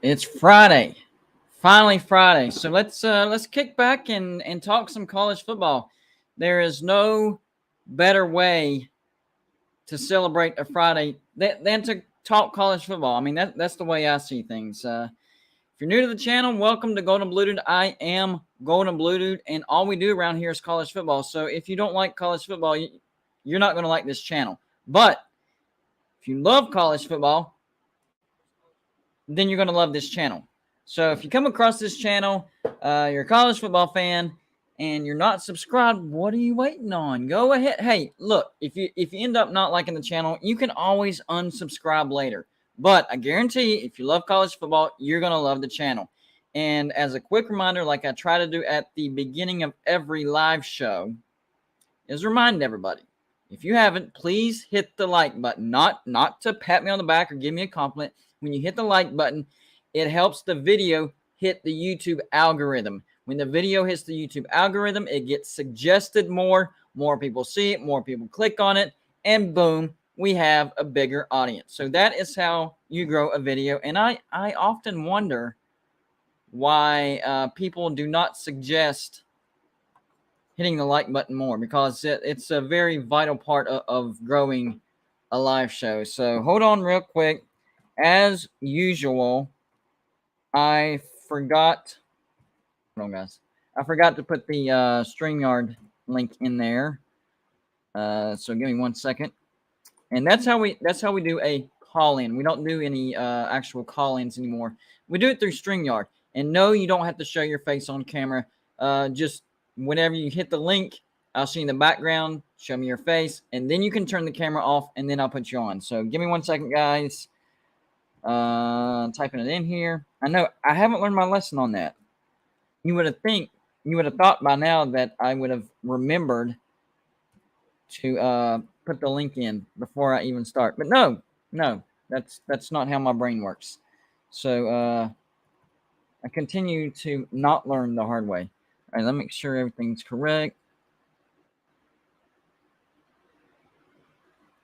It's Friday, finally Friday. So let's kick back and talk some college football. There is no better way to celebrate a Friday than to talk college football. I mean that's the way I see things. If you're new to the channel, welcome to Golden Blue Dude. I am Golden Blue Dude, and all we do around here is college football. So if you don't like college football, you're not going to like this channel. But if you love college football, then you're going to love this channel. So if you come across this channel, you're a college football fan, and you're not subscribed, what are you waiting on? Go ahead. Hey, look, if you end up not liking the channel, you can always unsubscribe later. But I guarantee you, if you love college football, you're going to love the channel. And as a quick reminder, like I try to do at the beginning of every live show, is remind everybody, if you haven't, please hit the like button. Not to pat me on the back or give me a compliment. When you hit the like button, it helps the video hit the YouTube algorithm. When the video hits the YouTube algorithm, it gets suggested more people see it, more people click on it, and boom, we have a bigger audience. So that is how you grow a video. And I often wonder why people do not suggest hitting the like button more, because it's a very vital part of growing a live show. So hold on real quick. As usual, I forgot. Hold on, guys. I forgot to put the StreamYard link in there. So give me 1 second. And that's how we do a call-in. We don't do any actual call-ins anymore. We do it through StreamYard. And no, you don't have to show your face on camera. Just whenever you hit the link, I'll see in the background, show me your face, and then you can turn the camera off, and then I'll put you on. So give me 1 second, guys. Typing it in here. I know I haven't learned my lesson on that. You would have thought by now that I would have remembered to put the link in before I even start. But no, that's not how my brain works. So I continue to not learn the hard way. All right, let me make sure everything's correct.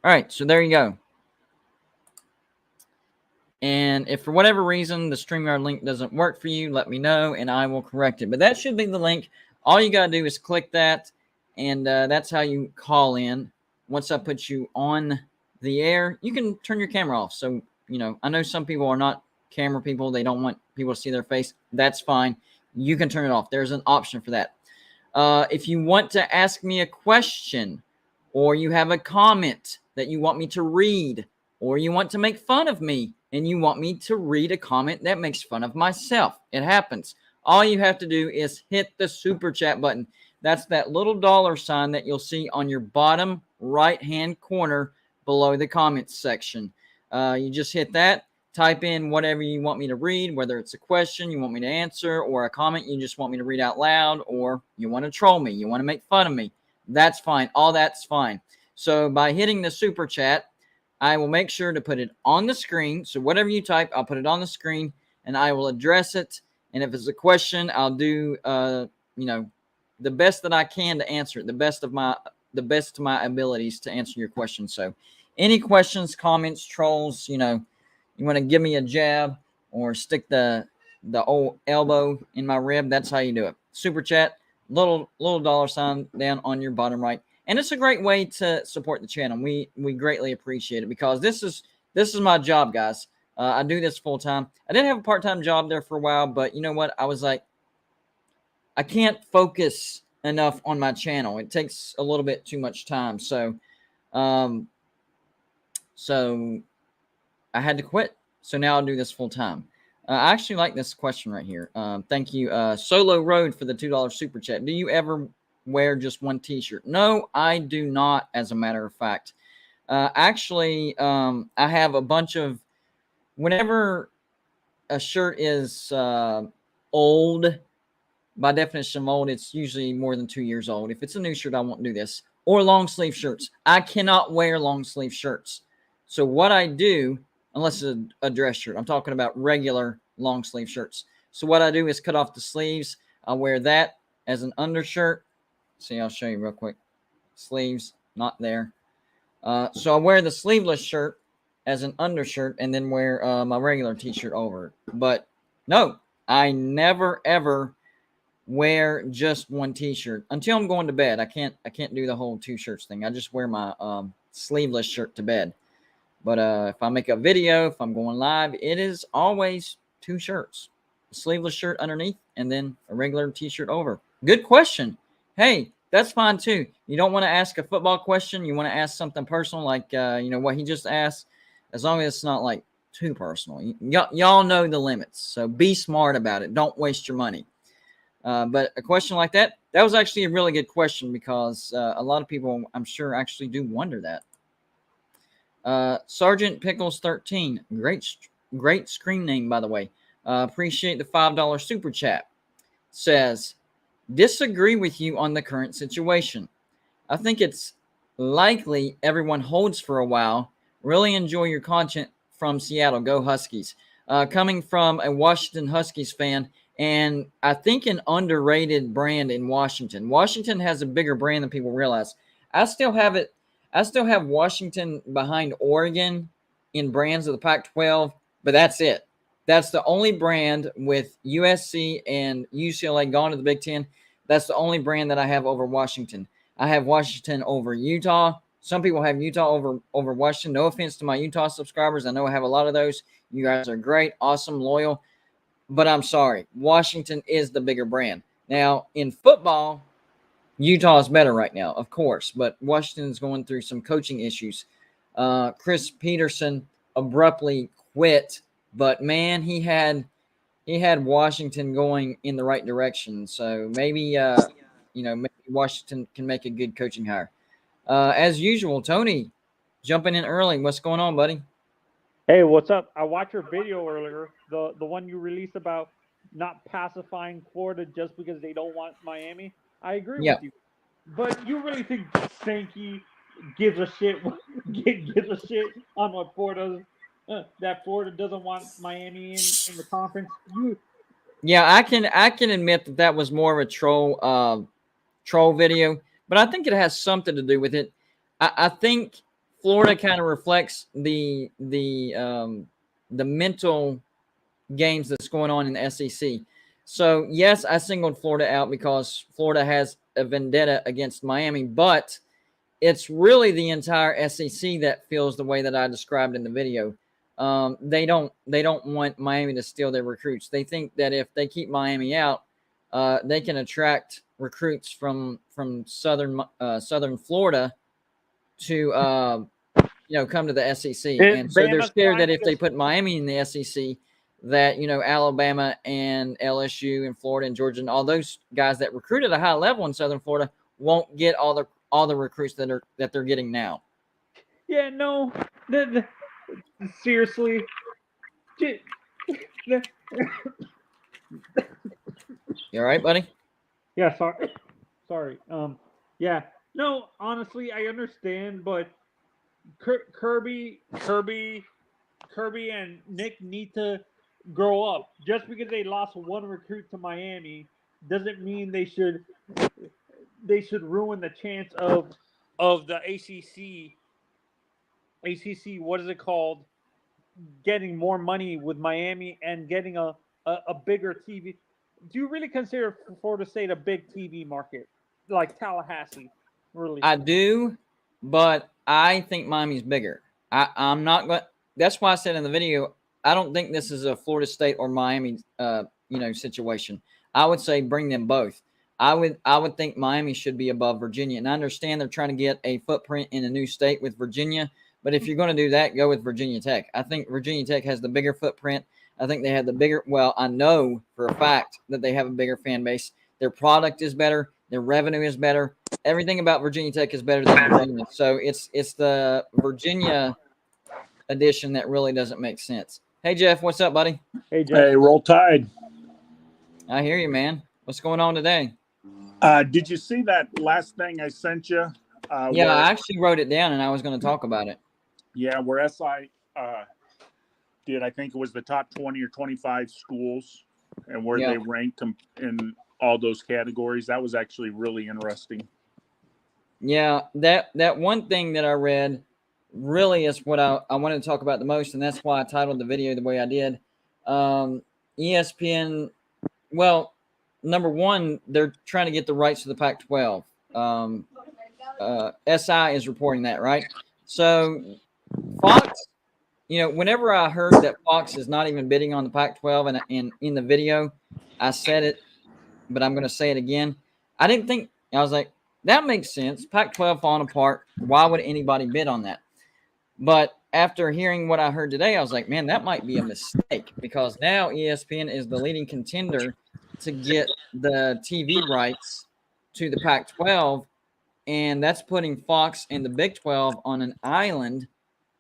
All right, so there you go. And if for whatever reason the StreamYard link doesn't work for you, let me know and I will correct it. But that should be the link. All you got to do is click that, and that's how you call in. Once I put you on the air, you can turn your camera off. So, I know some people are not camera people. They don't want people to see their face. That's fine. You can turn it off. There's an option for that. If you want to ask me a question, or you have a comment that you want me to read, or you want to make fun of me and you want me to read a comment that makes fun of myself, it happens. All you have to do is hit the super chat button. That's that little dollar sign that you'll see on your bottom right-hand corner below the comments section. You just hit that, type in whatever you want me to read, whether it's a question you want me to answer or a comment you just want me to read out loud, or you want to troll me, you want to make fun of me. That's fine. All that's fine. So by hitting the super chat, I will make sure to put it on the screen. So whatever you type, I'll put it on the screen and I will address it. And if it's a question, I'll do, the best that I can to answer it, the best of my abilities to answer your question. So any questions, comments, trolls, you want to give me a jab or stick the old elbow in my rib, that's how you do it. Super chat, little dollar sign down on your bottom right. And it's a great way to support the channel. We greatly appreciate it, because this is my job, guys. I do this full time. I did have a part-time job there for a while, but you know what? I was like, I can't focus enough on my channel. It takes a little bit too much time. So I had to quit. So now I'll do this full time. I actually like this question right here. Thank you, Solo Road, for the $2 super chat. Do you ever wear just one t-shirt? No, I do not, as a matter of fact. Actually, I have a bunch of, whenever a shirt is old, by definition of old, it's usually more than 2 years old. If it's a new shirt, I won't do this. Or long sleeve shirts. I cannot wear long sleeve shirts. So what I do, unless it's a dress shirt, I'm talking about regular long sleeve shirts. So what I do is cut off the sleeves. I wear that as an undershirt. See, I'll show you real quick. Sleeves, not there. So I wear the sleeveless shirt as an undershirt and then wear my regular t-shirt over it. But No, I never ever wear just one t-shirt until I'm going to bed. I can't do the whole two shirts thing. I just wear my sleeveless shirt to bed. But if I make a video, if I'm going live, it is always two shirts. A sleeveless shirt underneath and then a regular t-shirt over. Good question. Hey, that's fine too. You don't want to ask a football question. You want to ask something personal like what he just asked, as long as it's not like too personal. Y'all know the limits. So be smart about it. Don't waste your money. But a question like that was actually a really good question because a lot of people, I'm sure, actually do wonder that. Sergeant Pickles 13, great screen name, by the way. Appreciate the $5 super chat. Says, disagree with you on the current situation. I think it's likely everyone holds for a while. Really enjoy your content from Seattle. Go Huskies. Coming from a Washington Huskies fan, and I think an underrated brand in Washington. Washington has a bigger brand than people realize. I still have Washington behind Oregon in brands of the Pac-12, but that's it. That's the only brand with USC and UCLA gone to the Big Ten. That's the only brand that I have over Washington. I have Washington over Utah. Some people have Utah over Washington. No offense to my Utah subscribers. I know I have a lot of those. You guys are great, awesome, loyal. But I'm sorry. Washington is the bigger brand. Now, in football, Utah is better right now, of course. But Washington is going through some coaching issues. Chris Peterson abruptly quit. But, man, he had Washington going in the right direction. So maybe maybe Washington can make a good coaching hire. As usual, Tony, jumping in early. What's going on, buddy? Hey, what's up? I watched your video earlier, the one you released about not pacifying Florida just because they don't want Miami. I agree with you, but you really think Sankey gives a shit gives a shit on what Florida that Florida doesn't want Miami in the conference? Yeah, I can admit that was more of a troll video, but I think it has something to do with it. I think Florida kind of reflects the mental games that's going on in the SEC. So yes, I singled Florida out because Florida has a vendetta against Miami, but it's really the entire SEC that feels the way that I described in the video. They don't want Miami to steal their recruits. They think that if they keep Miami out, they can attract recruits from southern Florida to come to the SEC. And so they're scared that if they put Miami in the SEC, that Alabama and LSU and Florida and Georgia and all those guys that recruit at a high level in Southern Florida won't get all the recruits that they're getting now. Yeah, no, seriously. You all right, buddy? Yeah, sorry. Yeah, no, honestly, I understand, but Kirby, and Nick need to grow up. Just because they lost one recruit to Miami doesn't mean they should ruin the chance of the ACC. ACC, what is it called? Getting more money with Miami and getting a bigger TV. Do you really consider Florida State a big TV market like Tallahassee? Really, I do, but I think Miami's bigger. I'm not going. That's why I said in the video, I don't think this is a Florida State or Miami, situation. I would say bring them both. I would think Miami should be above Virginia, and I understand they're trying to get a footprint in a new state with Virginia. But if you're going to do that, go with Virginia Tech. I think Virginia Tech has the bigger footprint. I think they have the bigger. Well, I know for a fact that they have a bigger fan base. Their product is better. Their revenue is better. Everything about Virginia Tech is better than Virginia. So it's the Virginia edition that really doesn't make sense. Hey, Jeff, what's up, buddy? Hey, Jeff. Hey, roll tide. I hear you, man. What's going on today? Did you see that last thing I sent you? Yeah, I actually wrote it down, and I was going to talk about it. Yeah, where SI did, I think it was the top 20 or 25 schools and where they ranked them in all those categories. That was actually really interesting. Yeah, that one thing that I read really is what I wanted to talk about the most, and that's why I titled the video the way I did. ESPN, well, number one, they're trying to get the rights to the Pac-12. SI is reporting that, right? So Fox, whenever I heard that Fox is not even bidding on the Pac-12, and in the video, I said it, but I'm going to say it again. I didn't think, I was like, that makes sense. Pac-12 falling apart. Why would anybody bid on that? But after hearing what I heard today, I was like, man, that might be a mistake, because now ESPN is the leading contender to get the TV rights to the Pac-12, and that's putting Fox and the Big 12 on an island.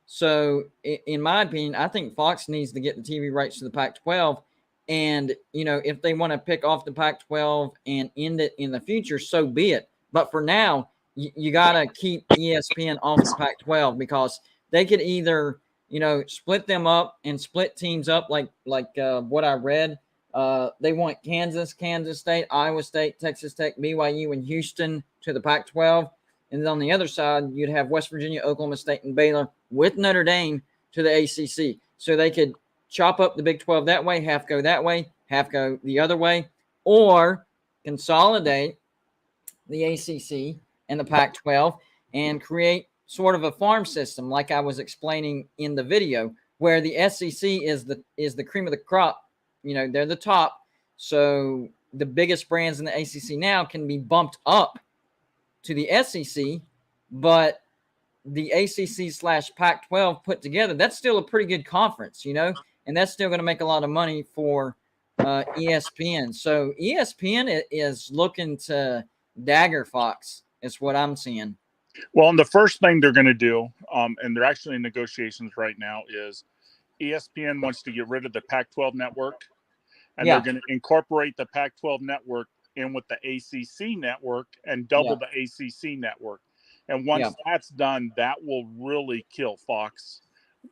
So, in my opinion, I think Fox needs to get the TV rights to the Pac-12. And, if they want to pick off the Pac-12 and end it in the future, so be it. But for now, you got to keep ESPN off the Pac-12, because they could either, split them up and split teams up like what I read. They want Kansas State, Iowa State, Texas Tech, BYU, and Houston to the Pac-12. And then on the other side, you'd have West Virginia, Oklahoma State, and Baylor with Notre Dame to the ACC. So they could chop up the Big 12 that way, half go that way, half go the other way, or consolidate the ACC and the Pac-12 and create sort of a farm system like I was explaining in the video, where the SEC is the cream of the crop. They're the top. So the biggest brands in the ACC now can be bumped up to the SEC, but the ACC/Pac-12 put together, that's still a pretty good conference, and that's still going to make a lot of money for ESPN. So ESPN is looking to dagger Fox, is what I'm seeing. Well, and the first thing they're going to do, and they're actually in negotiations right now, is ESPN wants to get rid of the Pac-12 network, and they're going to incorporate the Pac-12 network in with the ACC network and double the ACC network. And once that's done, that will really kill Fox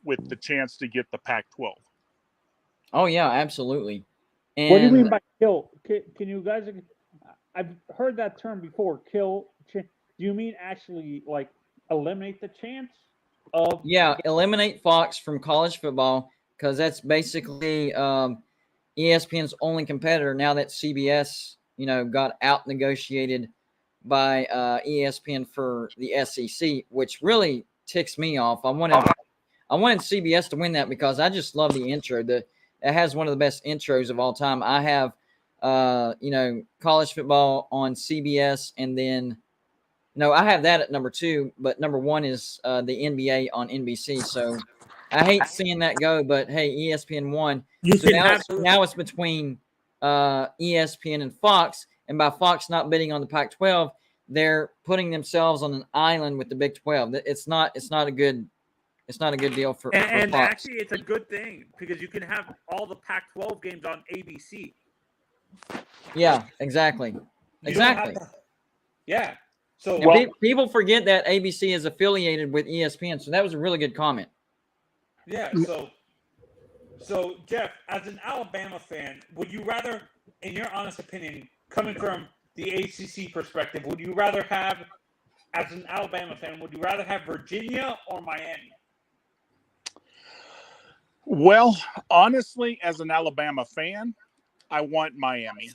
with the chance to get the Pac-12. Oh, yeah, absolutely. And what do you mean by kill? Can you guys? I've heard that term before. Kill. Do you mean actually like eliminate the chance of? Yeah, eliminate Fox from college football, because that's basically ESPN's only competitor now that CBS, got out negotiated by ESPN for the SEC, which really ticks me off. I wanted CBS to win that because I just love the intro. It has one of the best intros of all time. I have, college football on CBS, and then, I have that at number 2, but number 1 is the NBA on NBC. So I hate seeing that go, but hey, ESPN won. Now it's between ESPN and Fox, and by Fox not bidding on the Pac-12, they're putting themselves on an island with the Big 12. It's not a good deal for Fox. Actually, it's a good thing, because you can have all the Pac-12 games on ABC. Yeah, exactly. Yeah. So people forget that ABC is affiliated with ESPN, so that was a really good comment. Yeah. So Jeff, as an Alabama fan, would you rather, in your honest opinion, coming from the ACC perspective, would you rather have, as an Alabama fan, would you rather have Virginia or Miami? Well, honestly, as an Alabama fan, I want Miami,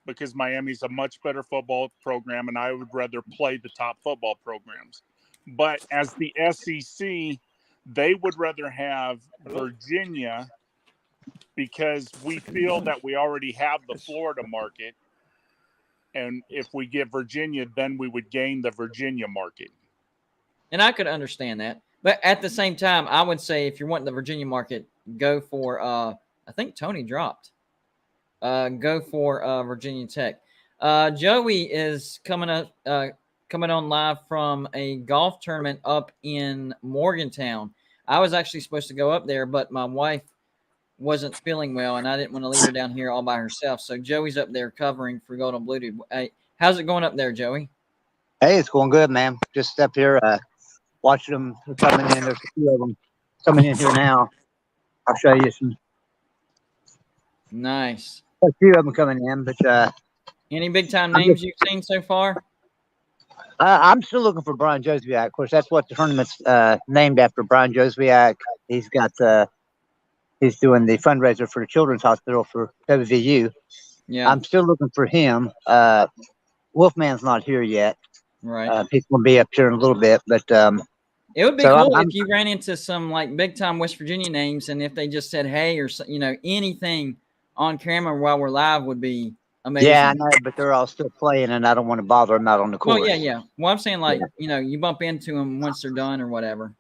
because Miami's a much better football program, and I would rather play the top football programs. But as the SEC, they would rather have Virginia, because we feel that we already have the Florida market. And if we get Virginia, then we would gain the Virginia market. And I could understand that. But at the same time, I would say if you're wanting the Virginia market, go for, I think Tony dropped. Go for Virginia Tech. Joey is coming on live from a golf tournament up in Morgantown. I was actually supposed to go up there, but my wife wasn't feeling well, and I didn't want to leave her down here all by herself. So Joey's up there covering for Golden Blue Dude. Hey, how's it going up there, Joey? Hey, it's going good, man. Just up here watching them coming in. There's a few of them coming in here now. I'll show you some. Nice. A few of them coming in, but any big time names you've seen so far? I'm still looking for Brian Josviak. Of course, that's what the tournament's named after, Brian Josviak. He's got He's doing the fundraiser for the Children's Hospital for WVU. Yeah. I'm still looking for him. Wolfman's not here yet. Right. He's going to be up here in a little bit, but It would be so cool I'm if you ran into some like big time West Virginia names, and if they just said hey or anything on camera while we're live would be amazing. yeah, I know, but they're all still playing, and I don't want to bother them out on the course. Well, yeah. Well, I'm saying like you bump into them once they're done or whatever.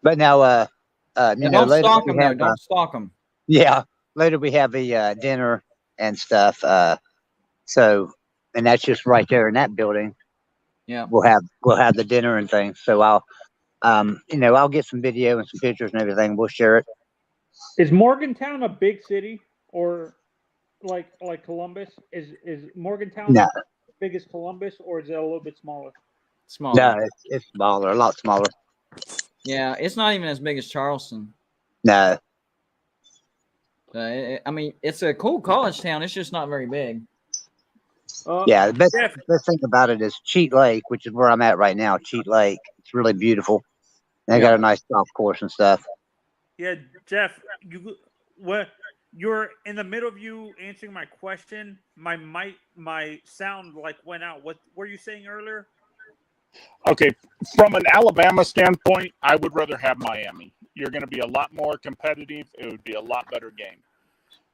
But now, Don't later stalk we them though. have, Don't stalk them. yeah, later we have a dinner and stuff. So, and that's just right there in that building. Yeah. We'll have the dinner and things. So I'll get some video and some pictures and everything. We'll share it. Is Morgantown a big city or like Columbus? Is Morgantown No. as big as Columbus, or is it a little bit smaller? Smaller. No, it's smaller, a lot smaller. Yeah, it's not even as big as Charleston. No. I mean, it's a cool college town. It's just not very big. Yeah, the best thing about it is Cheat Lake, which is where I'm at right now. Cheat Lake, it's really beautiful. And they got a nice golf course and stuff. Yeah, Jeff, you're in the middle of you answering my question. My sound like went out. What were you saying earlier? Okay, from an Alabama standpoint, I would rather have Miami. You're going to be a lot more competitive. It would be a lot better game.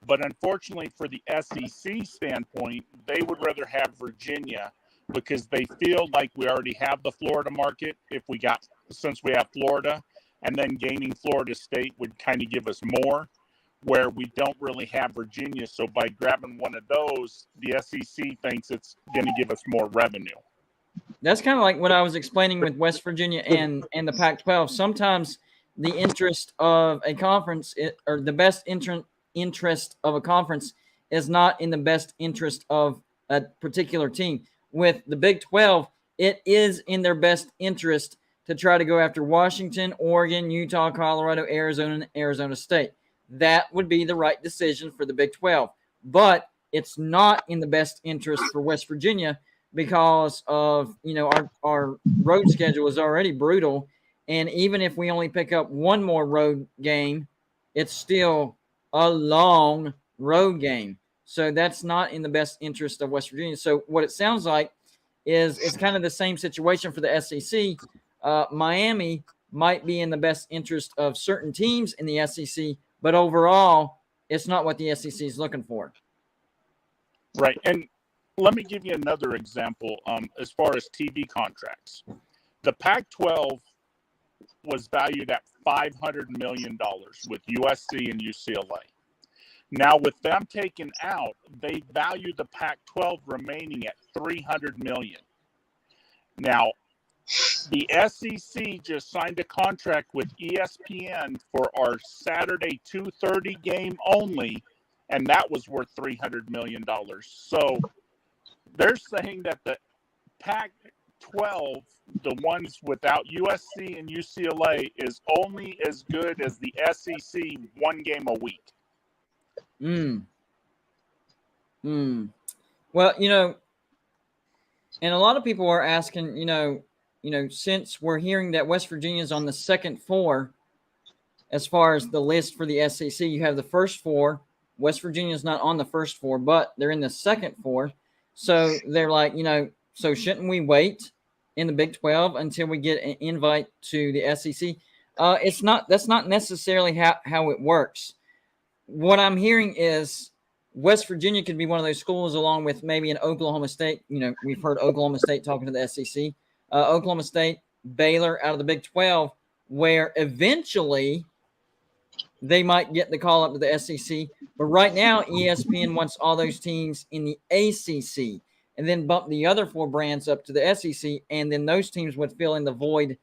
But unfortunately, for the SEC standpoint, they would rather have Virginia because they feel like we already have the Florida market. Since we have Florida, and then gaining Florida State would kind of give us more, where we don't really have Virginia. So by grabbing one of those, the SEC thinks it's going to give us more revenue. That's kind of like what I was explaining with West Virginia and the Pac-12. Sometimes the interest of a conference or the best interest of a conference is not in the best interest of a particular team. With the Big 12, it is in their best interest to try to go after Washington, Oregon, Utah, Colorado, Arizona, and Arizona State. That would be the right decision for the Big 12. But it's not in the best interest for West Virginia because of, our road schedule is already brutal. And even if we only pick up one more road game, it's still a long road game. So that's not in the best interest of West Virginia. So what it sounds like is it's kind of the same situation for the SEC. Miami might be in the best interest of certain teams in the SEC, but overall, it's not what the SEC is looking for. Right. And let me give you another example as far as TV contracts. The Pac-12 was valued at $500 million with USC and UCLA. Now, with them taken out, they value the Pac-12 remaining at $300 million. Now, the SEC just signed a contract with ESPN for our Saturday 2:30 game only, and that was worth $300 million. So they're saying that the Pac-12, the ones without USC and UCLA, is only as good as the SEC one game a week. Well, and a lot of people are asking, since we're hearing that West Virginia is on the second four, as far as the list for the SEC, you have the first four. West Virginia is not on the first four, but they're in the second four. So they're like, so shouldn't we wait in the Big 12 until we get an invite to the SEC? That's not necessarily how it works. What I'm hearing is West Virginia could be one of those schools along with maybe an Oklahoma State. We've heard Oklahoma State talking to the SEC. Oklahoma State, Baylor out of the Big 12, where eventually they might get the call up to the SEC. But right now, ESPN wants all those teams in the ACC and then bump the other four brands up to the SEC, and then those teams would fill in the void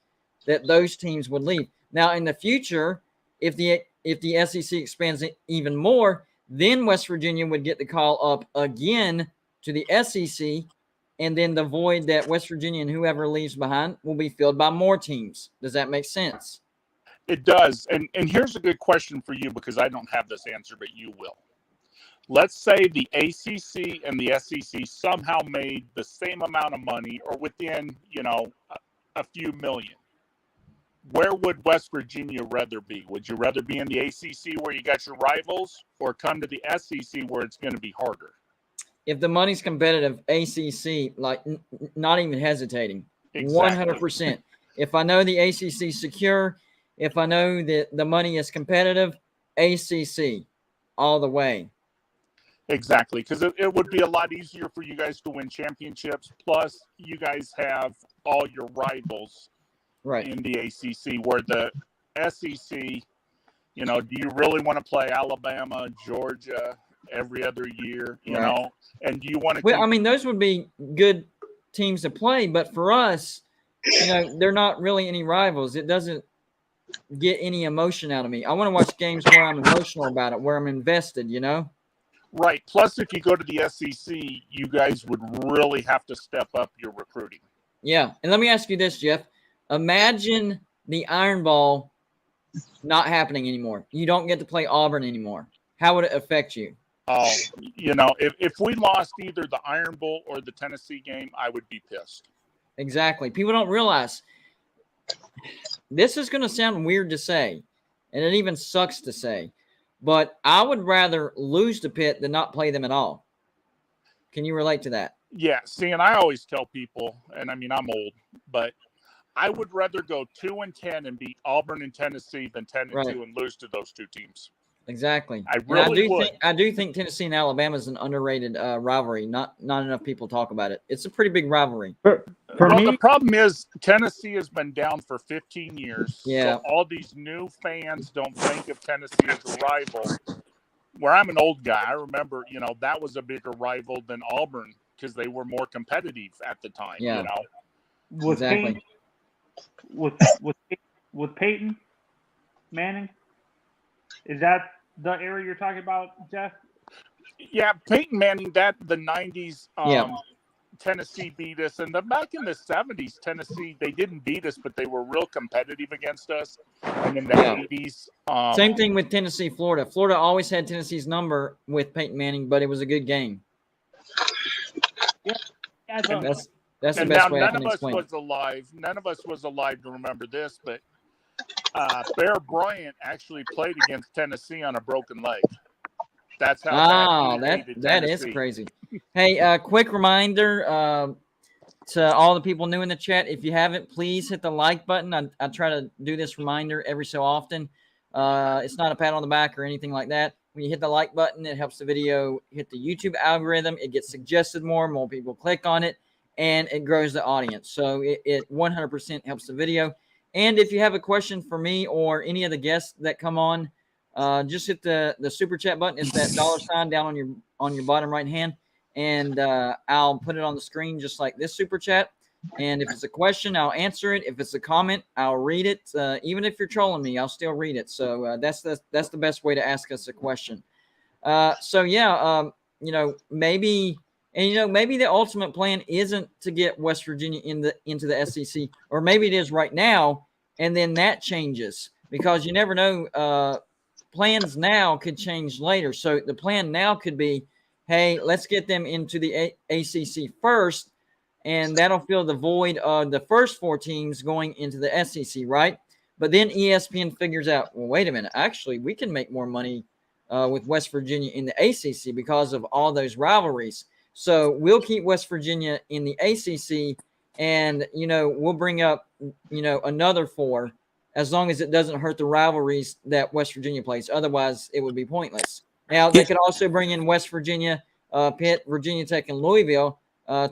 that those teams would leave. Now, in the future, if the SEC expands it even more, then West Virginia would get the call up again to the SEC, and then the void that West Virginia and whoever leaves behind will be filled by more teams. Does that make sense? It does. And here's a good question for you, because I don't have this answer, but you will. Let's say the ACC and the SEC somehow made the same amount of money or within, a few million. where would West Virginia rather be? Would you rather be in the ACC where you got your rivals, or come to the SEC where it's going to be harder? If the money's competitive, ACC, like not even hesitating, Exactly. 100%. If I know the ACC secure, if I know that the money is competitive, ACC all the way. Exactly, because it would be a lot easier for you guys to win championships. Plus, you guys have all your rivals Right. in the ACC, where the SEC, you know, do you really want to play Alabama, Georgia every other year, you Right. know? And do you want to Well, I mean, those would be good teams to play, but for us, you know, they're not really any rivals. It doesn't get any emotion out of me. I want to watch games where I'm emotional about it, where I'm invested, you know? Right. Plus, if you go to the SEC, you guys would really have to step up your recruiting. Yeah. And let me ask you this, Jeff. Imagine the Iron Ball not happening anymore. You don't get to play Auburn anymore. How would it affect you? Oh, you know, if we lost either the Iron Bowl or the Tennessee game, I would be pissed. Exactly. People don't realize this is going to sound weird to say, and it even sucks to say, but I would rather lose to Pitt than not play them at all. Can you relate to that? Yeah. See, and I always tell people, and I mean, I'm old, but I would rather go 2-10 and beat Auburn and Tennessee than 10-2 Right. and lose to those two teams. Exactly. I And really would. I do think Tennessee and Alabama is an underrated rivalry. Not enough people talk about it. It's a pretty big rivalry. For Well, me, the problem is Tennessee has been down for 15 years. Yeah. So all these new fans don't think of Tennessee as a rival. Where I'm an old guy, I remember, you know, that was a bigger rival than Auburn because they were more competitive at the time. Yeah. You know, with Exactly. Peyton, with Peyton Manning, is that the area you're talking about, Jeff? yeah, Peyton Manning, that the 90s. Yeah. Tennessee beat us, and then back in the 70s, Tennessee, they didn't beat us, but they were real competitive against us. And in the Yeah. 80s, Same thing with Tennessee, Florida. Florida always had Tennessee's number with Peyton Manning, but it was a good game. Yeah, That's the and best now way I none can of us explain it. was alive. None of us was alive to remember this, but Bear Bryant actually played against Tennessee on a broken leg. That's how. Oh, badly he hated that is Tennessee. crazy. Hey, quick reminder to all the people new in the chat. If you haven't, please hit the like button. I try to do this reminder every so often. It's not a pat on the back or anything like that. When you hit the like button, it helps the video hit the YouTube algorithm. It gets suggested more people click on it, and it grows the audience. So it 100% helps the video. And if you have a question for me or any of the guests that come on, just hit the super chat button. It's that $sign down on your bottom right hand, and I'll put it on the screen just like this super chat. And if it's a question, I'll answer it. If it's a comment, I'll read it. Even if you're trolling me, I'll still read it. So that's the best way to ask us a question. You know, maybe the ultimate plan isn't to get West Virginia into the SEC, or maybe it is right now, and then that changes because you never know. Plans now could change later. So the plan now could be, hey, let's get them into the ACC first, and that'll fill the void of the first four teams going into the SEC, right? But then ESPN figures out, well, wait a minute, actually, we can make more money with West Virginia in the ACC because of all those rivalries. So we'll keep West Virginia in the ACC, and, you know, we'll bring up, you know, another four, as long as it doesn't hurt the rivalries that West Virginia plays. Otherwise, it would be pointless. Now, they could also bring in West Virginia, Pitt, Virginia Tech, and Louisville,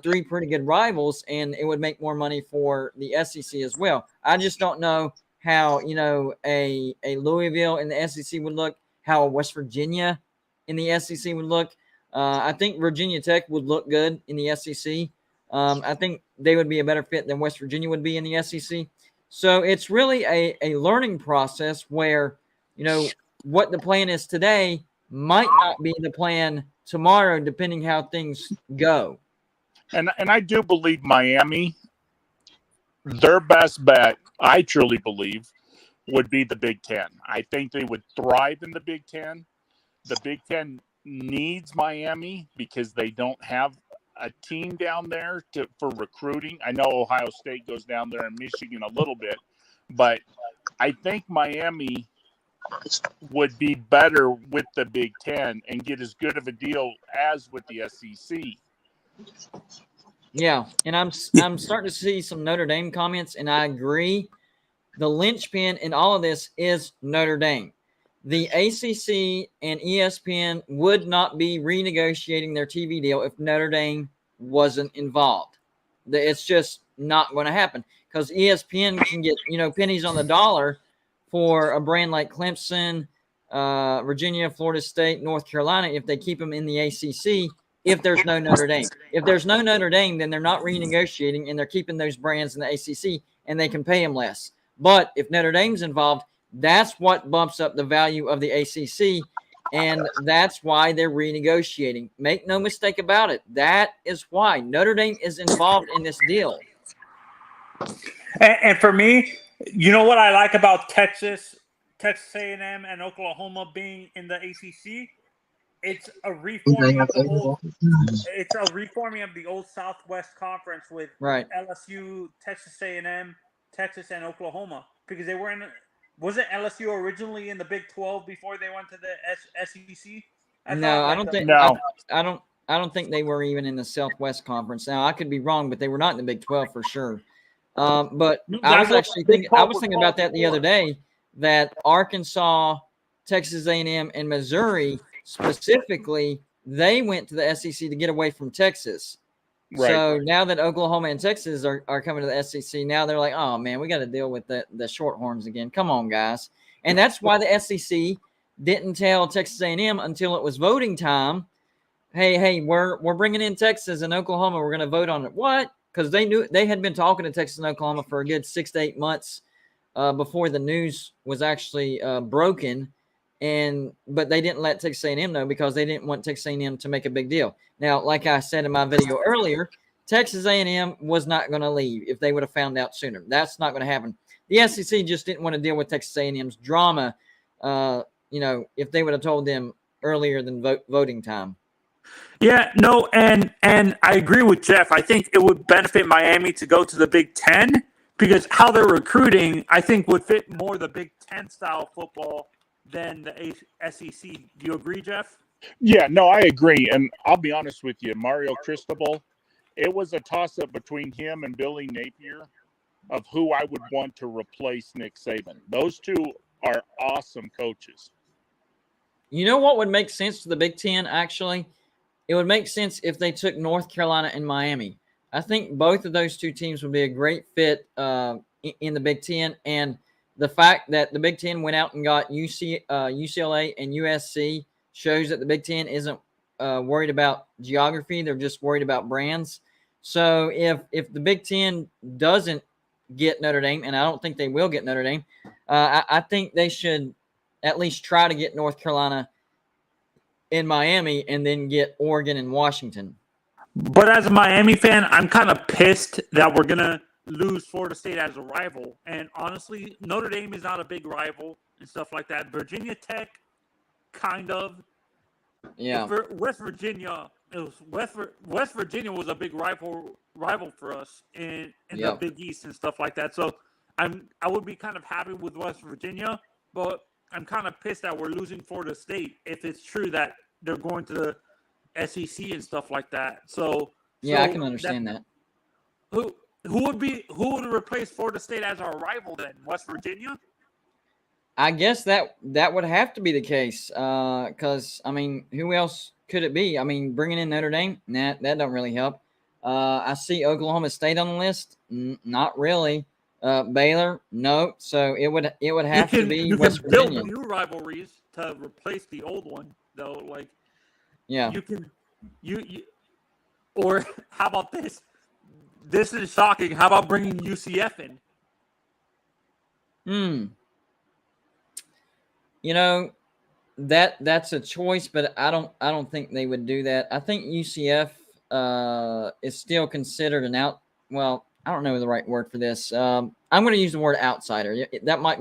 three pretty good rivals, and it would make more money for the SEC as well. I just don't know how, you know, a Louisville in the SEC would look, how West Virginia in the SEC would look. I think Virginia Tech would look good in the SEC. I think they would be a better fit than West Virginia would be in the SEC. So it's really a learning process where, you know, what the plan is today might not be the plan tomorrow, depending how things go. And I do believe Miami, their best bet, I truly believe, would be the Big Ten. I think they would thrive in the Big Ten. The Big Ten needs Miami because they don't have a team down there for recruiting. I know Ohio State goes down there and Michigan a little bit, But I think Miami would be better with the Big Ten and get as good of a deal as with the SEC. Yeah, and I'm starting to see some Notre Dame comments, and I agree. The linchpin in all of this is Notre Dame. The ACC and ESPN would not be renegotiating their TV deal if Notre Dame wasn't involved. It's just not going to happen because ESPN can get, pennies on the dollar for a brand like Clemson, Virginia, Florida State, North Carolina if they keep them in the ACC if there's no Notre Dame. If there's no Notre Dame, then they're not renegotiating and they're keeping those brands in the ACC and they can pay them less. But if Notre Dame's involved, that's what bumps up the value of the ACC, and that's why they're renegotiating. Make no mistake about it. That is why Notre Dame is involved in this deal. And for me, you know what I like about Texas A&M, and Oklahoma being in the ACC? It's a reforming of the old Southwest Conference with Right. LSU, Texas A&M, Texas, and Oklahoma, because they were in. Wasn't LSU originally in the Big 12 before they went to the SEC? I don't think. No. I don't think they were even in the Southwest Conference. Now I could be wrong, but they were not in the Big 12 for sure. But I was actually thinking. I was thinking about that the other day. That Arkansas, Texas A&M, and Missouri specifically, they went to the SEC to get away from Texas. Right. So now that Oklahoma and Texas are coming to the SEC, now they're like, oh, man, we got to deal with the Shorthorns again. Come on, guys. And that's why the SEC didn't tell Texas A&M until it was voting time, hey, we're bringing in Texas and Oklahoma. We're going to vote on it. What? Because they knew they had been talking to Texas and Oklahoma for a good 6 to 8 months before the news was actually broken. But they didn't let Texas A&M know because they didn't want Texas A&M to make a big deal. Now, like I said in my video earlier, Texas A&M was not going to leave if they would have found out sooner. That's not going to happen. The SEC just didn't want to deal with Texas A&M's drama, if they would have told them earlier than voting time. Yeah, no, and I agree with Jeff. I think it would benefit Miami to go to the Big Ten because how they're recruiting, I think, would fit more the Big Ten style football than the SEC. Do you agree, Jeff? Yeah, no, I agree. And I'll be honest with you, Mario Cristobal, it was a toss-up between him and Billy Napier of who I would want to replace Nick Saban. Those two are awesome coaches. You know what would make sense to the Big Ten, actually? It would make sense if they took North Carolina and Miami. I think both of those two teams would be a great fit in the Big Ten. And the fact that the Big Ten went out and got UCLA and USC shows that the Big Ten isn't worried about geography. They're just worried about brands. So if the Big Ten doesn't get Notre Dame, and I don't think they will get Notre Dame, I think they should at least try to get North Carolina in Miami and then get Oregon and Washington. But as a Miami fan, I'm kind of pissed that we're going to lose Florida State as a rival. And honestly, Notre Dame is not a big rival and stuff like that. Virginia Tech, kind of. Yeah. West Virginia was a big rival for us in the Big East and stuff like that. So I would be kind of happy with West Virginia, but I'm kind of pissed that we're losing Florida State if it's true that they're going to the SEC and stuff like that. So I can understand that. Who would replace Florida State as our rival then? West Virginia? I guess that would have to be the case because, who else could it be? Bringing in Notre Dame, that don't really help. I see Oklahoma State on the list. Not really. Baylor, no. So it would have to be West Virginia. Build new rivalries to replace the old one, though. Like, yeah, or how about this? This is shocking. How about bringing UCF in? That's a choice, but I don't think they would do that. I think UCF is still considered an out. Well, I don't know the right word for this. I'm going to use the word outsider. That might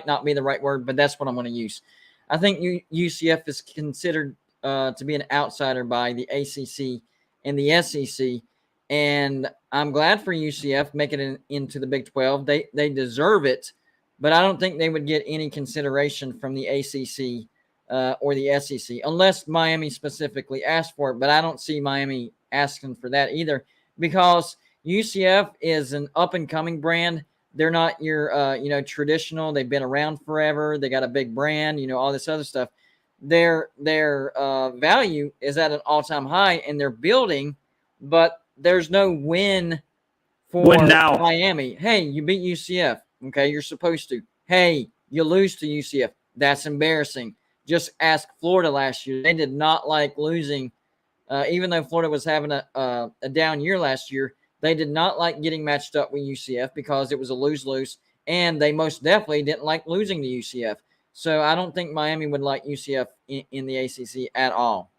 not be the right word, but that's what I'm going to use. I think UCF is considered to be an outsider by the ACC and the SEC, And I'm glad for UCF making it into the Big 12. They deserve it, but I don't think they would get any consideration from the ACC or the SEC unless Miami specifically asked for it. But I don't see Miami asking for that either, because UCF is an up-and-coming brand. They're not your, traditional. They've been around forever. They got a big brand, all this other stuff. Their value is at an all-time high, and they're building, but there's no win for Miami. Hey, you beat UCF. Okay, you're supposed to. Hey, you lose to UCF. That's embarrassing. Just ask Florida last year. They did not like losing, even though Florida was having a down year last year. They did not like getting matched up with UCF because it was a lose-lose, and they most definitely didn't like losing to UCF. So I don't think Miami would like UCF in the ACC at all.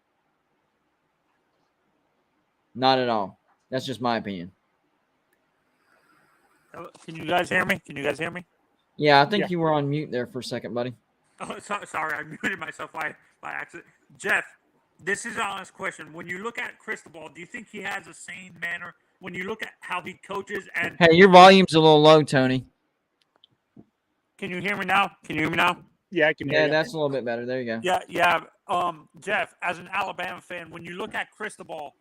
Not at all. That's just my opinion. Can you guys hear me? Yeah, I think you were on mute there for a second, buddy. Oh, sorry, I muted myself by accident. Jeff, this is an honest question. When you look at Cristobal, do you think he has the same manner when you look at how he coaches? And hey, your volume's a little low, Tony. Can you hear me now? Yeah, I can hear you. That's a little bit better. There you go. Yeah. Jeff, as an Alabama fan, when you look at Cristobal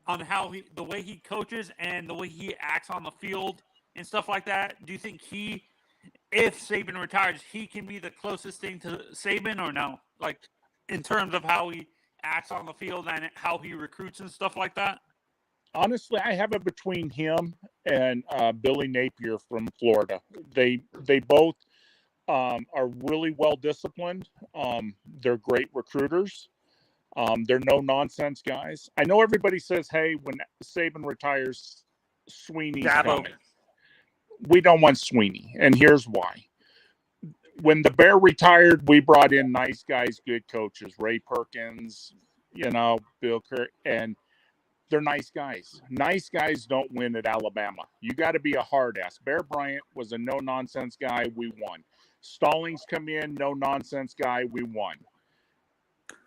on the way he coaches and the way he acts on the field and stuff like that, do you think if Saban retires, he can be the closest thing to Saban or no? Like, in terms of how he acts on the field and how he recruits and stuff like that? Honestly, I have it between him and Billy Napier from Florida. They both are really well disciplined. They're great recruiters. They're no nonsense guys. I know everybody says, "Hey, when Saban retires, Sweeney's coming." We don't want Sweeney, and here's why. When the Bear retired, we brought in nice guys, good coaches, Ray Perkins, Bill Kerr, and they're nice guys. Nice guys don't win at Alabama. You got to be a hard ass. Bear Bryant was a no-nonsense guy. We won. Stallings come in, no-nonsense guy. We won.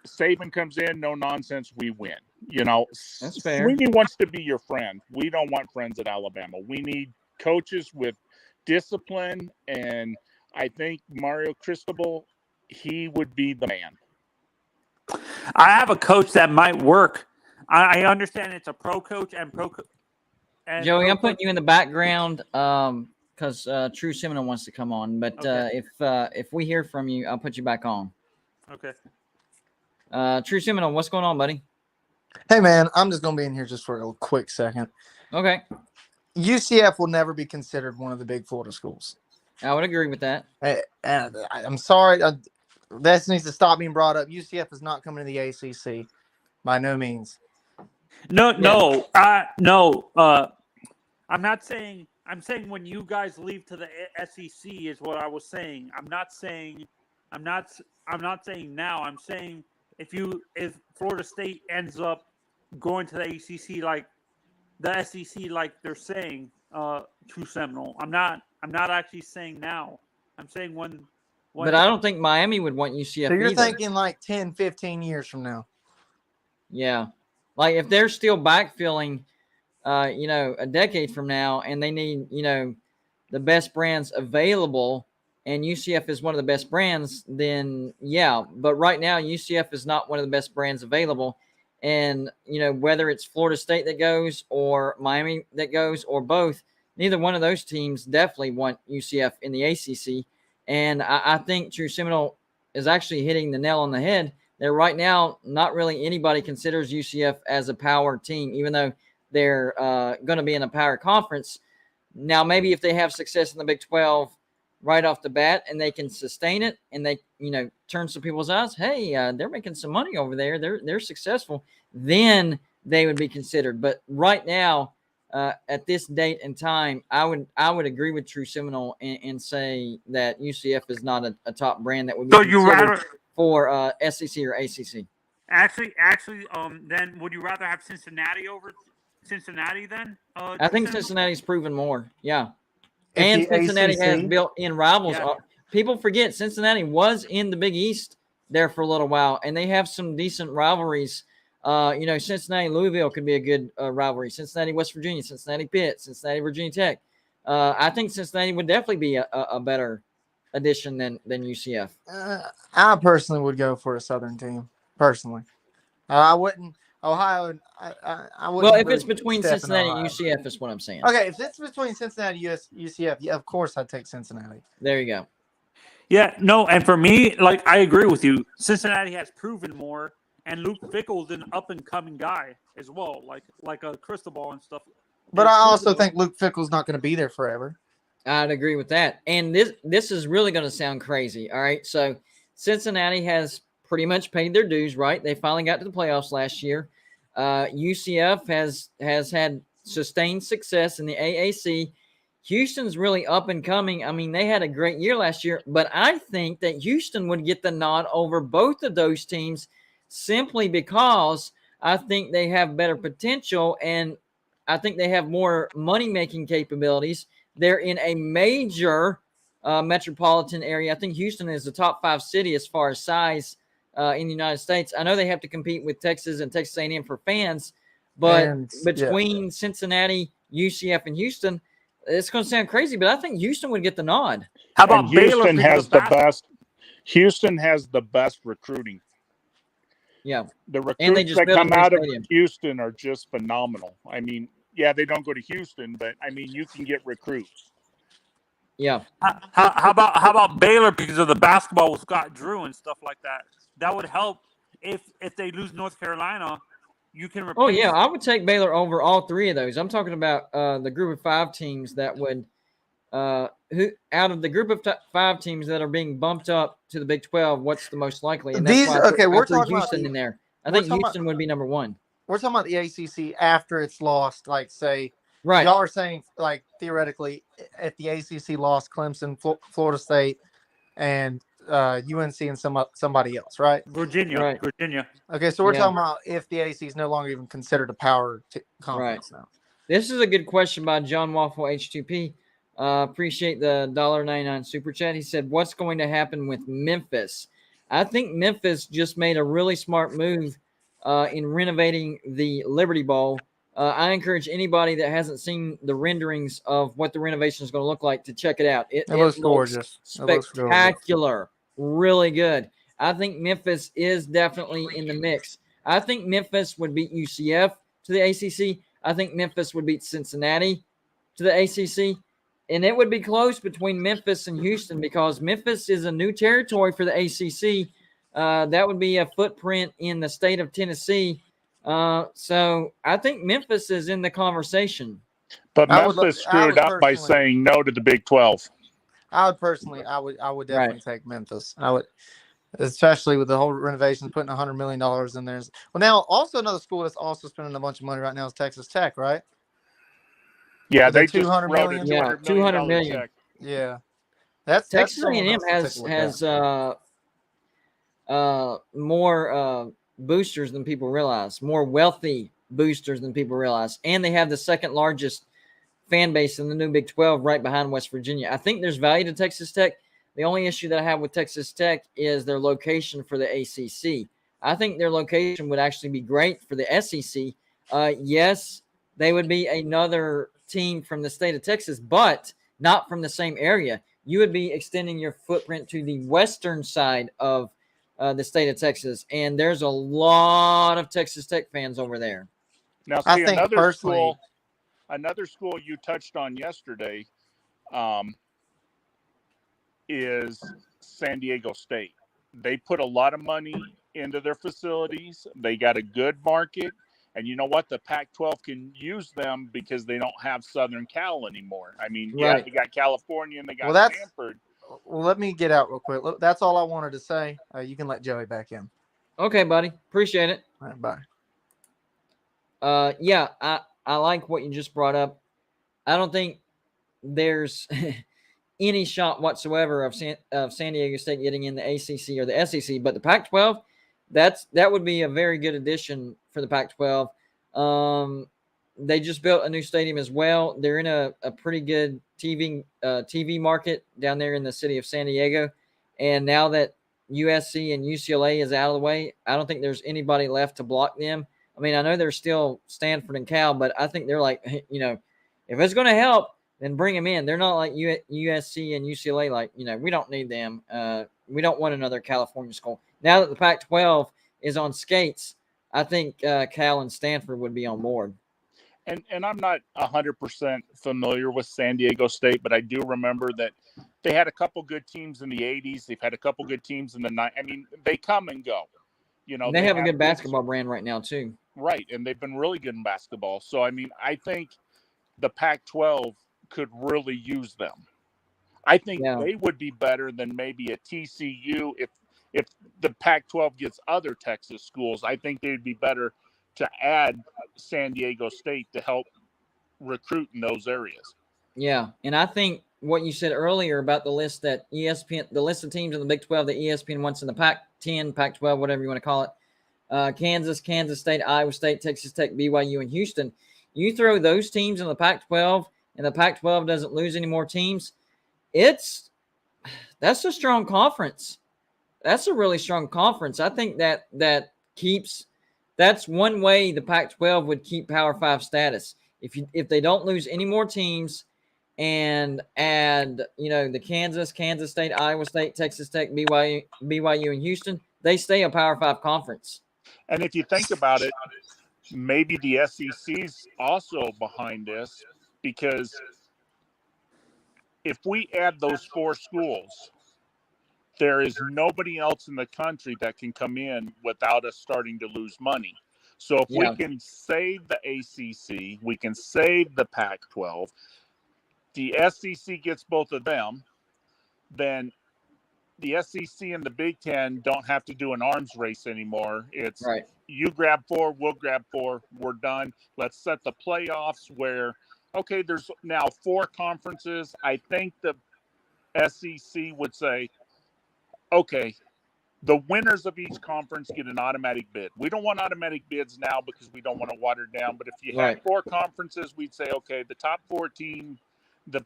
Saban comes in, no nonsense. We win. That's fair. Sweeney wants to be your friend. We don't want friends at Alabama. We need coaches with discipline, and I think Mario Cristobal, he would be the man. I have a coach that might work. I understand it's a pro coach and Joey, I'm putting you in the background because True Seminole wants to come on. But okay. If we hear from you, I'll put you back on. Okay. True Seminole, what's going on, buddy? Hey, man, I'm just going to be in here just for a quick second. Okay. UCF will never be considered one of the big Florida schools. I would agree with that. I'm sorry. This needs to stop being brought up. UCF is not coming to the ACC by no means. No. I'm not saying. I'm saying when you guys leave to the SEC is what I was saying. I'm not saying now. I'm saying if Florida State ends up going to the ACC like the SEC, like they're saying, True Seminole. I'm not actually saying now. I'm saying when but I don't think Miami would want UCF. So you're either. thinking like 10, 15 years from now. Yeah. Like if they're still backfilling, a decade from now, and they need, the best brands available, and UCF is one of the best brands, then yeah. But right now, UCF is not one of the best brands available. And, whether it's Florida State that goes or Miami that goes or both, neither one of those teams definitely want UCF in the ACC. And I think True Seminole is actually hitting the nail on the head. That right now, not really anybody considers UCF as a power team, even though they're going to be in a power conference. Now, maybe if they have success in the Big 12 right off the bat and they can sustain it and they, turn some people's eyes, hey, they're making some money over there. They're successful. Then they would be considered. But right now, at this date and time, I would agree with True Seminole and say that UCF is not a top brand that would be considered for SEC or ACC. Actually, then would you rather have Cincinnati over Cincinnati then? I think Cincinnati's proven more. Yeah. And Cincinnati has built-in rivals. Yeah. People forget Cincinnati was in the Big East there for a little while, and they have some decent rivalries Cincinnati, Louisville could be a good rivalry. Cincinnati, West Virginia, Cincinnati, Pitt, Cincinnati, Virginia Tech. I think Cincinnati would definitely be a better addition than UCF. I personally would go for a Southern team. Personally, I wouldn't. Ohio. I wouldn't. Well, if really it's between step in Cincinnati and Ohio. UCF, is what I'm saying. Okay, if it's between Cincinnati and UCF, yeah, of course I'd take Cincinnati. There you go. Yeah, no, and for me, like I agree with you. Cincinnati has proven more, and Luke Fickell's an up and coming guy as well, like a Cristobal and stuff. But I also think Luke Fickell's not going to be there forever. I'd agree with that. And this is really going to sound crazy. All right, so Cincinnati has pretty much paid their dues, right? They finally got to the playoffs last year. UCF has had sustained success in the AAC. Houston's really up and coming. I mean, they had a great year last year, but I think that Houston would get the nod over both of those teams simply because I think they have better potential and I think they have more money-making capabilities. They're in a major metropolitan area. I think Houston is the top 5 city as far as size in the United States. I know they have to compete with Texas and Texas A&M for fans, but between Cincinnati, UCF, and Houston, it's going to sound crazy, but I think Houston would get the nod. How about Baylor? Houston has the best recruiting. Yeah, the recruits that come out of Houston are just phenomenal. I mean, yeah, they don't go to Houston, but I mean, you can get recruits. Yeah. How about Baylor because of the basketball with Scott Drew and stuff like that? That would help if they lose North Carolina. You can. Oh yeah, I would take Baylor over all 3 of those. I'm talking about the group of 5 teams that would who out of the group of 5 teams that are being bumped up to the Big 12. What's the most likely? And that's why we're talking Houston about in there. I think Houston would be number 1. We're talking about the ACC after it's lost, like say. Right. Y'all are saying, like, theoretically, if the ACC lost Clemson, Florida State, and UNC and somebody else, right? Virginia. Okay, so we're talking about if the ACC is no longer even considered a power conference now. This is a good question by John Waffle H2P. Appreciate the $1.99 super chat. He said, what's going to happen with Memphis? I think Memphis just made a really smart move in renovating the Liberty Bowl. I encourage anybody that hasn't seen the renderings of what the renovation is going to look like to check it out. It looks gorgeous. Spectacular. Really good. I think Memphis is definitely in the mix. I think Memphis would beat UCF to the ACC. I think Memphis would beat Cincinnati to the ACC. And it would be close between Memphis and Houston because Memphis is a new territory for the ACC. That would be a footprint in the state of Tennessee. So I think Memphis is in the conversation. But Memphis screwed up by saying no to the Big 12. I would definitely take Memphis. I would, especially with the whole renovation, putting $100 million in there. Well, now also another school that's also spending a bunch of money right now is Texas Tech, right? Yeah, they just $200 million. Yeah, $200 million. Check. Yeah, that's Texas A&M has more boosters than people realize, more wealthy boosters than people realize, and they have the second largest fan base in the new Big 12 right behind West Virginia. I think there's value to Texas Tech. The only issue that I have with Texas Tech is their location for the ACC. I think their location would actually be great for the SEC. Yes, they would be another team from the state of Texas, but not from the same area. You would be extending your footprint to the western side of the state of Texas, and there's a lot of Texas Tech fans over there. Now, see, another school you touched on yesterday is San Diego State. They put a lot of money into their facilities. They got a good market. And you know what? The Pac-12 can use them because they don't have Southern Cal anymore. I mean, yeah, they got California and they got Stanford. Well, let me get out real quick. That's all I wanted to say. You can let Joey back in. Okay, buddy. Appreciate it. All right, bye. Yeah, I like what you just brought up. I don't think there's any shot whatsoever of San Diego State getting in the ACC or the SEC, but the Pac-12, that would be a very good addition for the Pac-12. They just built a new stadium as well. They're in a pretty good TV market down there in the city of San Diego. And now that USC and UCLA is out of the way, I don't think there's anybody left to block them. I mean, I know there's still Stanford and Cal, but I think they're like, if it's going to help, then bring them in. They're not like USC and UCLA, like, we don't need them. We don't want another California school. Now that the Pac-12 is on skates, I think Cal and Stanford would be on board. And I'm not 100% familiar with San Diego State, but I do remember that they had a couple good teams in the 80s. They've had a couple good teams in the 90s. I mean, they come and go. They have a good basketball brand right now, too. Right, and they've been really good in basketball. So, I mean, I think the Pac-12 could really use them. I think they would be better than maybe a TCU. If the Pac-12 gets other Texas schools, I think they'd be better to add San Diego State to help recruit in those areas. Yeah, and I think what you said earlier about the list that ESPN, the list of teams in the Big 12 that ESPN wants in the Pac-10, Pac-12, whatever you want to call it, Kansas, Kansas State, Iowa State, Texas Tech, BYU, and Houston. You throw those teams in the Pac-12, and the Pac-12 doesn't lose any more teams. That's a strong conference. That's a really strong conference. I think that's one way the Pac-12 would keep Power 5 status. If they don't lose any more teams and add, the Kansas State, Iowa State, Texas Tech, BYU, and Houston, they stay a Power 5 conference. And if you think about it, maybe the SEC's also behind this, because if we add those 4 schools, there is nobody else in the country that can come in without us starting to lose money. So if we can save the ACC, we can save the Pac-12, the SEC gets both of them, then the SEC and the Big Ten don't have to do an arms race anymore. It's you grab 4, we'll grab 4, we're done. Let's set the playoffs where, okay, there's now 4 conferences. I think the SEC would say, okay, the winners of each conference get an automatic bid. We don't want automatic bids now because we don't want to water it down. But if you had 4 conferences, we'd say, okay, the top 4 team, the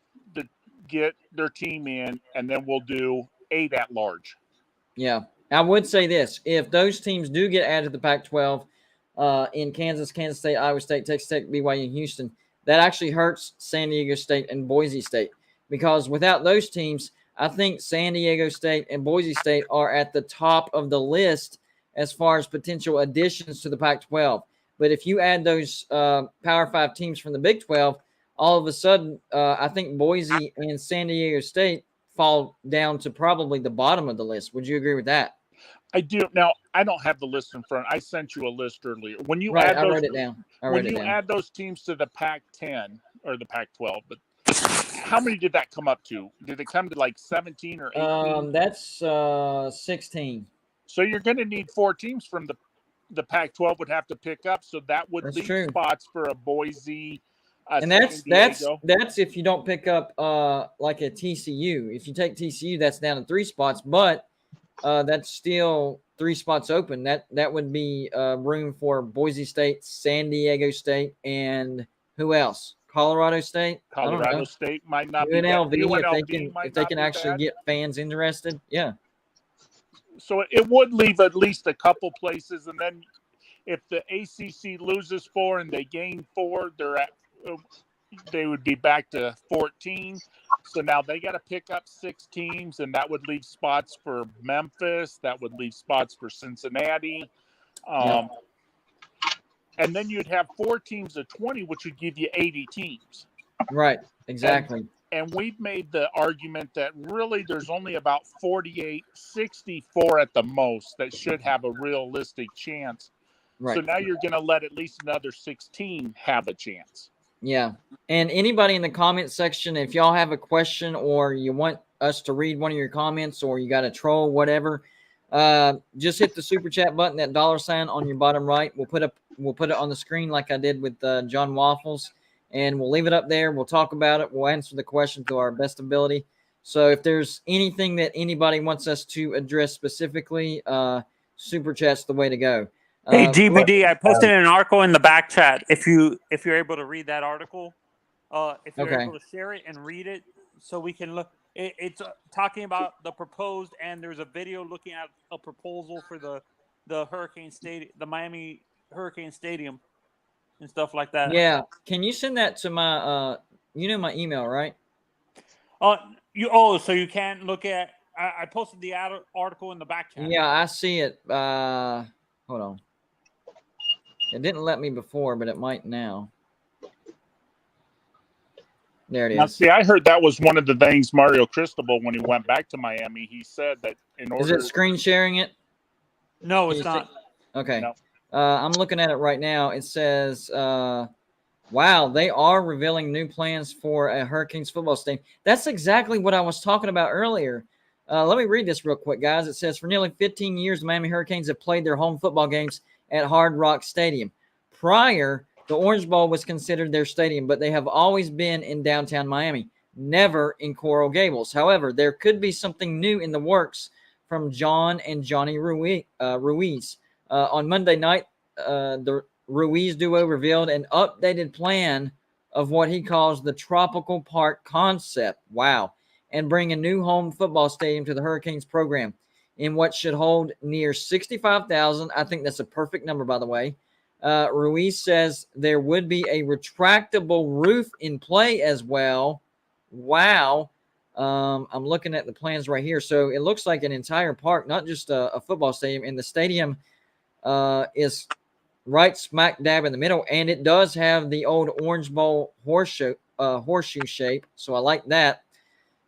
get their team in, and then we'll do 8 at large. Yeah. I would say this. If those teams do get added to the Pac-12 in Kansas, Kansas State, Iowa State, Texas Tech, BYU, and Houston, that actually hurts San Diego State and Boise State. Because without those teams, I think San Diego State and Boise State are at the top of the list as far as potential additions to the Pac-12. But if you add those Power 5 teams from the Big 12, all of a sudden, I think Boise and San Diego State fall down to probably the bottom of the list. Would you agree with that? I do. Now, I don't have the list in front. I sent you a list earlier. When you add those, I wrote it down. Add those teams to the Pac-10 or the Pac-12, but how many did that come up to? Did it come to like 17 or 18? That's 16. So you're going to need 4 teams from the Pac-12 would have to pick up. So that would leave spots for a Boise. And that's if you don't pick up like a TCU. If you take TCU, that's down to 3 spots, but that's still 3 spots open. That would be room for Boise State, San Diego State, and who else? Colorado State. Colorado State might not be UNLV if they can actually get fans interested. Yeah. So it would leave at least a couple places, and then if the ACC loses 4 and they gain 4, they would be back to 14. So now they got to pick up 6 teams, and that would leave spots for Memphis. That would leave spots for Cincinnati. And then you'd have 4 teams of 20, which would give you 80 teams. Right, exactly. And we've made the argument that really there's only about 48, 64 at the most that should have a realistic chance. Right. So now you're going to let at least another 16 have a chance. Yeah. And anybody in the comment section, if y'all have a question or you want us to read one of your comments or you got a troll, whatever, just hit the super chat button, that $ on your bottom right. We'll put it on the screen like I did with John Waffles, and we'll leave it up there. We'll talk about it. We'll answer the question to our best ability. So if there's anything that anybody wants us to address specifically, super chat's the way to go. Hey, GBD, I posted an article in the back chat. If you're able to read that article, if you're able to share it and read it, so we can look. It's talking about the proposed, and there's a video looking at a proposal for the Hurricane Stadium, the Miami Hurricane Stadium, and stuff like that. Yeah. Can you send that to my you know my email, right? So you can't look at. I posted the article in the back chat. Yeah, I see it. Hold on. It didn't let me before, but it might now. There it Now, is. see, I heard that was one of the things Mario Cristobal, when he went back to Miami, he said that in Is order. it screen sharing it? No, Can it's you see- not. Okay. No. I'm looking at it right now. It says, wow, they are revealing new plans for a Hurricanes football stadium. That's exactly what I was talking about earlier. Let me read this real quick, guys. It says, for nearly 15 years, the Miami Hurricanes have played their home football games at Hard Rock Stadium. Prior, the Orange Bowl was considered their stadium, but they have always been in downtown Miami, never in Coral Gables. However, there could be something new in the works from John and Johnny Ruiz. On Monday night, the Ruiz duo revealed an updated plan of what he calls the Tropical Park concept. Wow. And bring a new home football stadium to the Hurricanes program in what should hold near 65,000. I think that's a perfect number, by the way. Ruiz says there would be a retractable roof in play as well. Wow. I'm looking at the plans right here. So it looks like an entire park, not just a football stadium. And the stadium is right smack dab in the middle. And it does have the old Orange Bowl horseshoe shape. So I like that.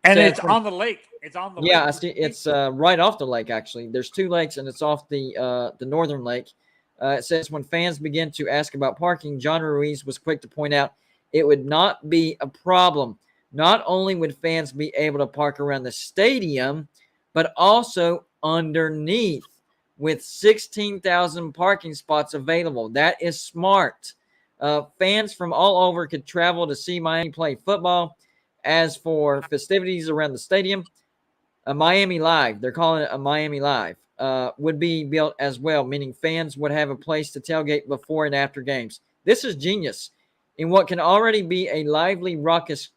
And Says it's on the lake. It's on the lake. Yeah, I see. It's right off the lake, actually. There's two lakes, and it's off the northern lake. It says, when fans begin to ask about parking, John Ruiz was quick to point out it would not be a problem. Not only would fans be able to park around the stadium, but also underneath with 16,000 parking spots available. That is smart. Fans from all over could travel to see Miami play football. As for festivities around the stadium, a Miami Live, they're calling it a Miami Live, would be built as well, meaning fans would have a place to tailgate before and after games. This is genius. In what can already be a lively ruckus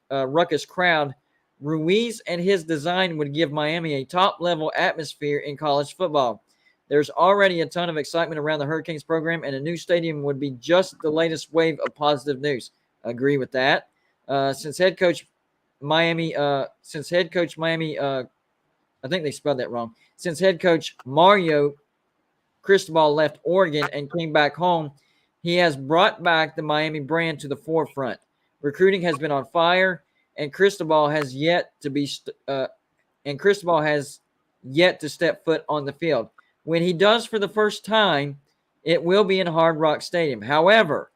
crowd, Ruiz and his design would give Miami a top-level atmosphere in college football. There's already a ton of excitement around the Hurricanes program, and a new stadium would be just the latest wave of positive news. Agree with that. Since head coach Miami, I think they spelled that wrong. Since head coach Mario Cristobal left Oregon and came back home, he has brought back the Miami brand to the forefront. Recruiting has been on fire, and Cristobal has yet to step foot on the field. When he does for the first time, it will be in Hard Rock Stadium. However,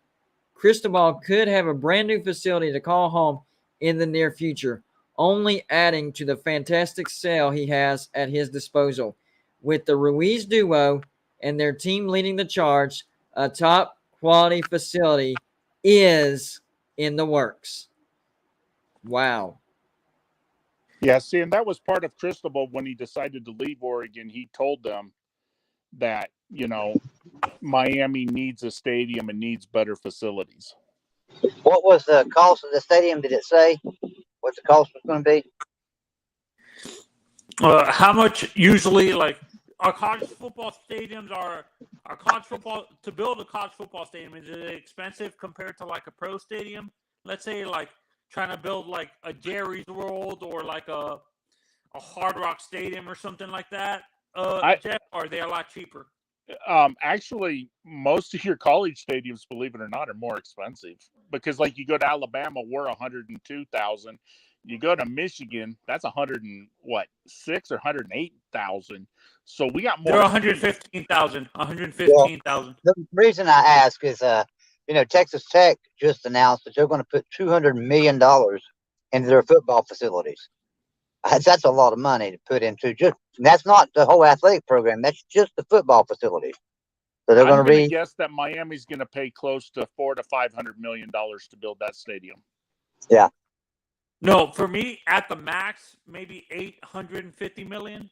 Cristobal could have a brand new facility to call home in the near future, only adding to the fantastic sale he has at his disposal. With the Ruiz duo and their team leading the charge, a top quality facility is in the works. Wow. Yeah, see, and that was part of Cristobal when he decided to leave Oregon. He told them that, Miami needs a stadium and needs better facilities. What was the cost of the stadium? Did it say what the cost was going to be? How much usually, like, our college football stadiums are college football, to build a college football stadium, is it expensive compared to like a pro stadium? Let's say like trying to build like a Jerry's World or like a Hard Rock Stadium or something like that. Jeff, are they a lot cheaper? Actually, most of your college stadiums, believe it or not, are more expensive because, like, you go to Alabama, we're $102,000. You go to Michigan, that's $106,000 or $108,000. So we got more. They're $115,000. $115,000. The reason I ask is, Texas Tech just announced that they're going to put $200 million into their football facilities. That's a lot of money to put into that's not the whole athletic program. That's just the football facilities. So they're going to guess that Miami's going to pay close to $400 to $500 million to build that stadium. Yeah. No, for me, at the max, maybe $850 million.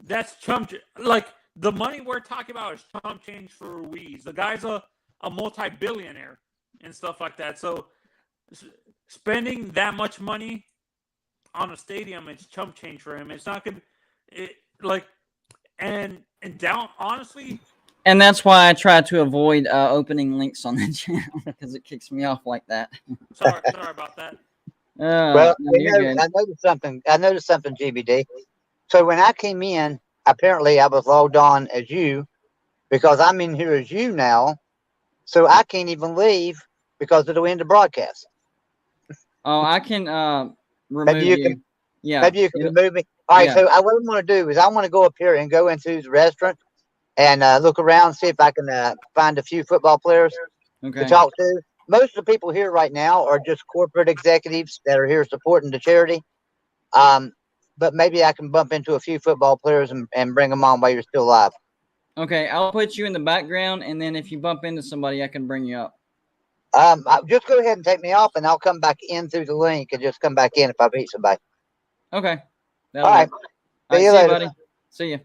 That's chump. Like, the money we're talking about is chump change for Ruiz. The guy's a multi-billionaire and stuff like that. So spending that much money on a stadium, it's chump change for him. It's not gonna like and down honestly. And that's why I try to avoid opening links on the channel because it kicks me off like that. Sorry about that. Well, No, you're good. I noticed something. GBD. So when I came in, apparently I was logged on as you because I'm in here as you now. So I can't even leave because it'll end the broadcast. Oh, I can remove Maybe you you. can. Yeah. Maybe you can remove me. All right. Yeah. So what I'm going to do is I want to go up here and go into the restaurant and look around, see if I can find a few football players Okay. to talk to. Most of the people here right now are just corporate executives that are here supporting the charity. But maybe I can bump into a few football players and bring them on while you're still live. Okay, I'll put you in the background, and then if you bump into somebody, I can bring you up. Just go ahead and take me off, and I'll come back in through the link and just come back in if I beat somebody. Okay. All right. See you later, buddy. See you.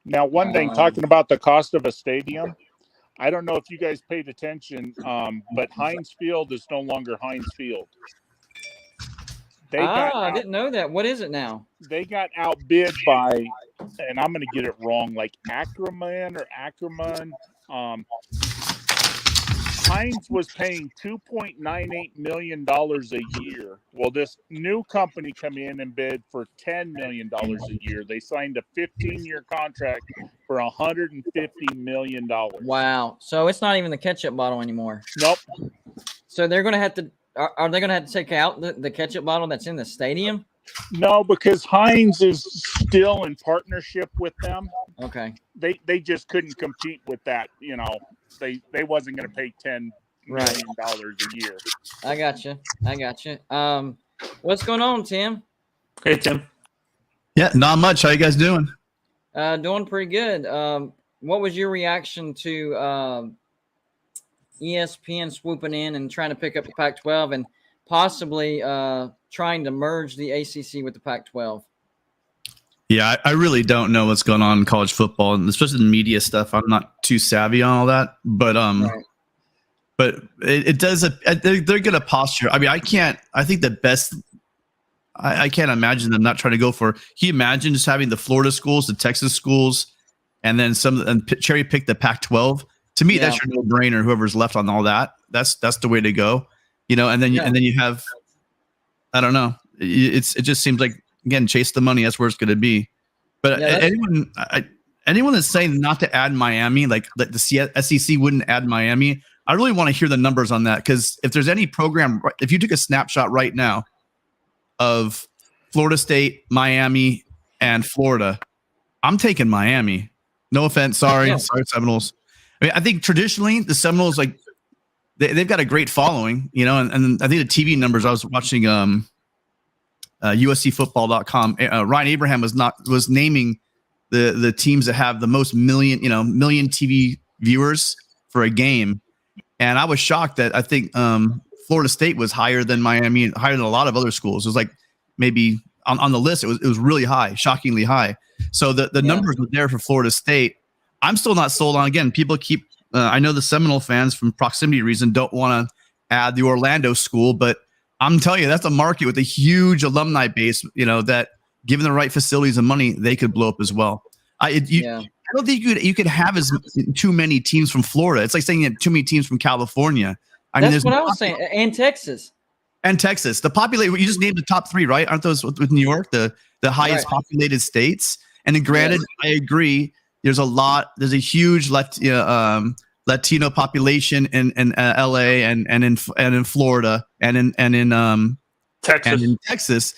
Now, one thing, talking about the cost of a stadium, I don't know if you guys paid attention, but Heinz Field is no longer Heinz Field. I didn't know that. What is it now? They got outbid by, and I'm going to get it wrong, like Ackerman. Heinz was paying $2.98 million a year. Well, this new company come in and bid for $10 million a year. They signed a 15-year contract for $150 million. Wow. So it's not even the ketchup bottle anymore. Nope. So they're going to have to, are they going to have to take out the ketchup bottle that's in the stadium? No, because Heinz is still in partnership with them. Okay. They just couldn't compete with that. You know, they wasn't going to pay $10 million a year. I got you. What's going on, Tim? Hey, Tim. Yeah, not much. How you guys doing? Doing pretty good. What was your reaction to ESPN swooping in and trying to pick up the Pac-12 and possibly trying to merge the ACC with the Pac-12? Yeah, I really don't know what's going on in college football, and especially the media stuff. I'm not too savvy on all that, but Right. but it does. They're going to posture. I mean, I think the best. I can't imagine them not trying to go for. Can you imagine just having the Florida schools, the Texas schools, and then cherry pick the Pac-12? To me, that's your no-brainer. Whoever's left on all that, that's the way to go. You know, and then you have. I don't know. It just seems like, again, chase the money. That's where it's going to be. But anyone that's saying not to add Miami, like the SEC wouldn't add Miami, I really want to hear the numbers on that, because if there's any program, if you took a snapshot right now of Florida State, Miami, and Florida, I'm taking Miami. No offense. Sorry, Seminoles. I mean, I think traditionally the Seminoles, like they've got a great following, you know, and I think the TV numbers, I was watching USCFootball.com. Ryan Abraham was naming the teams that have the most million TV viewers for a game, and I was shocked that I think Florida State was higher than Miami, higher than a lot of other schools. It was like maybe on the list, it was really high, shockingly high. So the numbers were there for Florida State. I'm still not sold on. Again, people keep. I know the Seminole fans, from proximity reason, don't want to add the Orlando school, but I'm telling you, that's a market with a huge alumni base, you know, that given the right facilities and money, they could blow up as well. I don't think you could have too many teams from Florida. It's like saying you had too many teams from California. That's what I was saying. And Texas. The population, you just named the top three, right? Aren't those with New York, the highest populated states? And then granted, I agree, there's a huge Latino population in LA and in Florida and in Texas,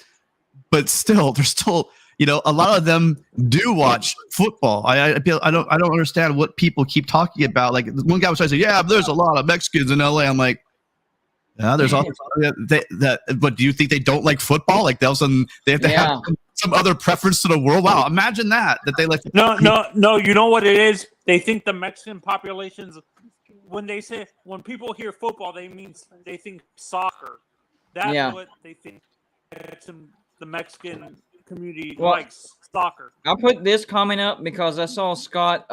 but still, there's still, you know, a lot of them do watch football. I don't understand what people keep talking about. Like one guy was trying to say, yeah, there's a lot of Mexicans in LA. I'm like, yeah, there's also but do you think they don't like football? Like they have to have some other preference to the world. Wow, imagine that they like. No. You know what it is? They think the Mexican populations, when people hear football, they think soccer. That's what they think. The Mexican community likes soccer. I'll put this comment up because I saw Scott.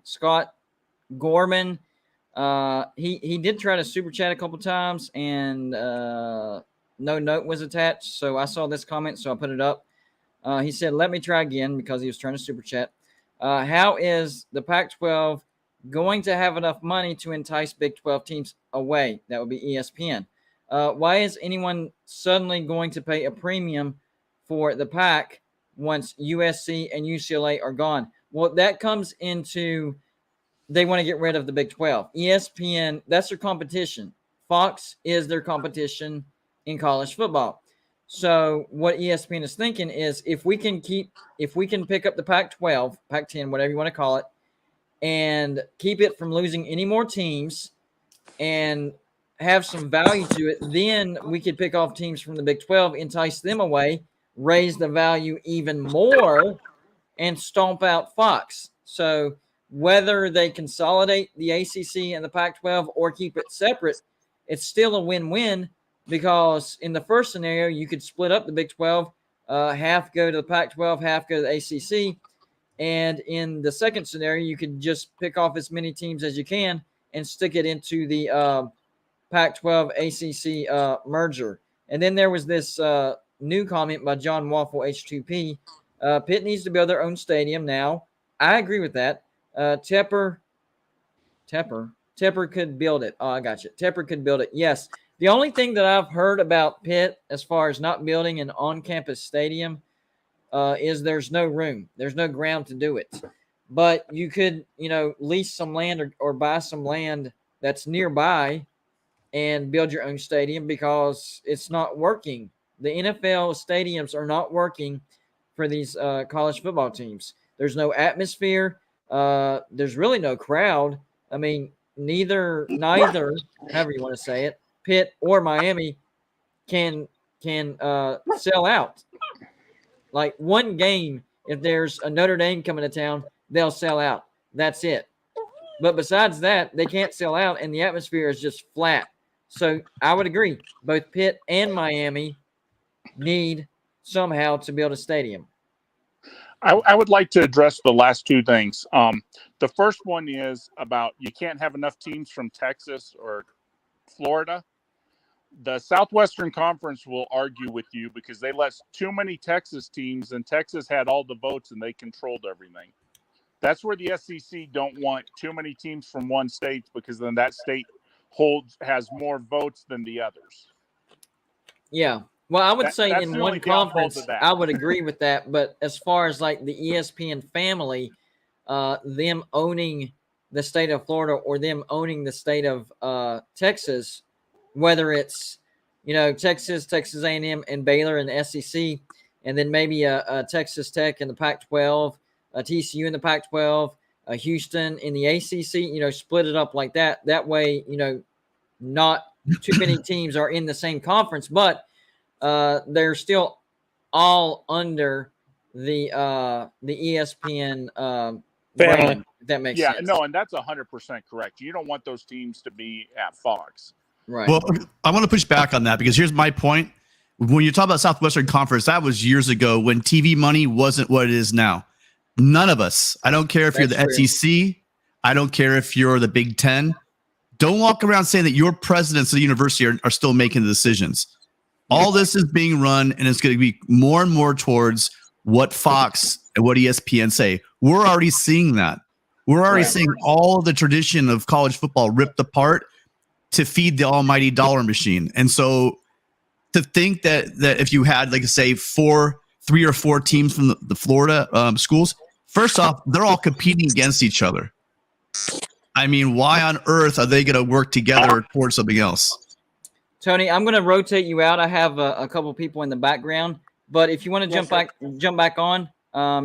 Scott Gorman. He did try to super chat a couple times, and no note was attached. So I saw this comment, so I put it up. He said, let me try again, because he was trying to super chat. How is the Pac-12 going to have enough money to entice Big 12 teams away? That would be ESPN. Why is anyone suddenly going to pay a premium for the PAC once USC and UCLA are gone? Well, that comes into, they want to get rid of the Big 12. ESPN, that's their competition. Fox is their competition in college football. So what ESPN is thinking is, if we can pick up the Pac-12, Pac-10, whatever you want to call it, and keep it from losing any more teams and have some value to it, then we could pick off teams from the Big 12, entice them away, raise the value even more, and stomp out Fox. So whether they consolidate the ACC and the Pac-12 or keep it separate, it's still a win-win, because in the first scenario, you could split up the Big 12, half go to the Pac-12, half go to the ACC. And in the second scenario, you could just pick off as many teams as you can and stick it into the Pac-12 ACC merger. And then there was this new comment by John Waffle H2P. Pitt needs to build their own stadium now. I agree with that. Tepper could build it. Oh, I got you. Tepper could build it. Yes. The only thing that I've heard about Pitt as far as not building an on-campus stadium is there's no room. There's no ground to do it. But you could, lease some land or buy some land that's nearby and build your own stadium, because it's not working. The NFL stadiums are not working for these college football teams. There's no atmosphere. There's really no crowd. I mean, neither, however you want to say it, Pitt or Miami can sell out. Like one game, if there's a Notre Dame coming to town, they'll sell out. That's it. But besides that, they can't sell out, and the atmosphere is just flat. So I would agree. Both Pitt and Miami need somehow to build a stadium. I would like to address the last two things. The first one is about you can't have enough teams from Texas or Florida. The Southwestern Conference will argue with you because they let too many Texas teams, and Texas had all the votes and they controlled everything. That's where the SEC don't want too many teams from one state, because then that state has more votes than the others. Yeah. Well, I would say in one conference, I would agree with that. But as far as like the ESPN family, them owning the state of Florida or them owning the state of Texas, whether it's, Texas A&M and Baylor and the SEC, and then maybe a Texas Tech in the Pac-12, a TCU in the Pac-12, a Houston in the ACC, split it up like that. That way, not too many teams are in the same conference, but they're still all under the ESPN brand, if that makes sense. No, and that's 100% correct. You don't want those teams to be at Fox. Right. Well, I want to push back on that, because here's my point. When you talk about Southwestern Conference, that was years ago when TV money wasn't what it is now. None of us, I don't care if you're the SEC, I don't care if you're the Big Ten, don't walk around saying that your presidents of the university are still making the decisions. All this is being run, and it's going to be more and more towards what Fox and what ESPN say. We're already seeing that. We're already seeing all the tradition of college football ripped apart to feed the almighty dollar machine. And so to think that if you had, like, say, 3 or 4 teams from the Florida schools, first off, they're all competing against each other. I mean, why on earth are they going to work together towards something else? Tony, I'm going to rotate you out. I have a couple people in the background, but if you want to jump back on,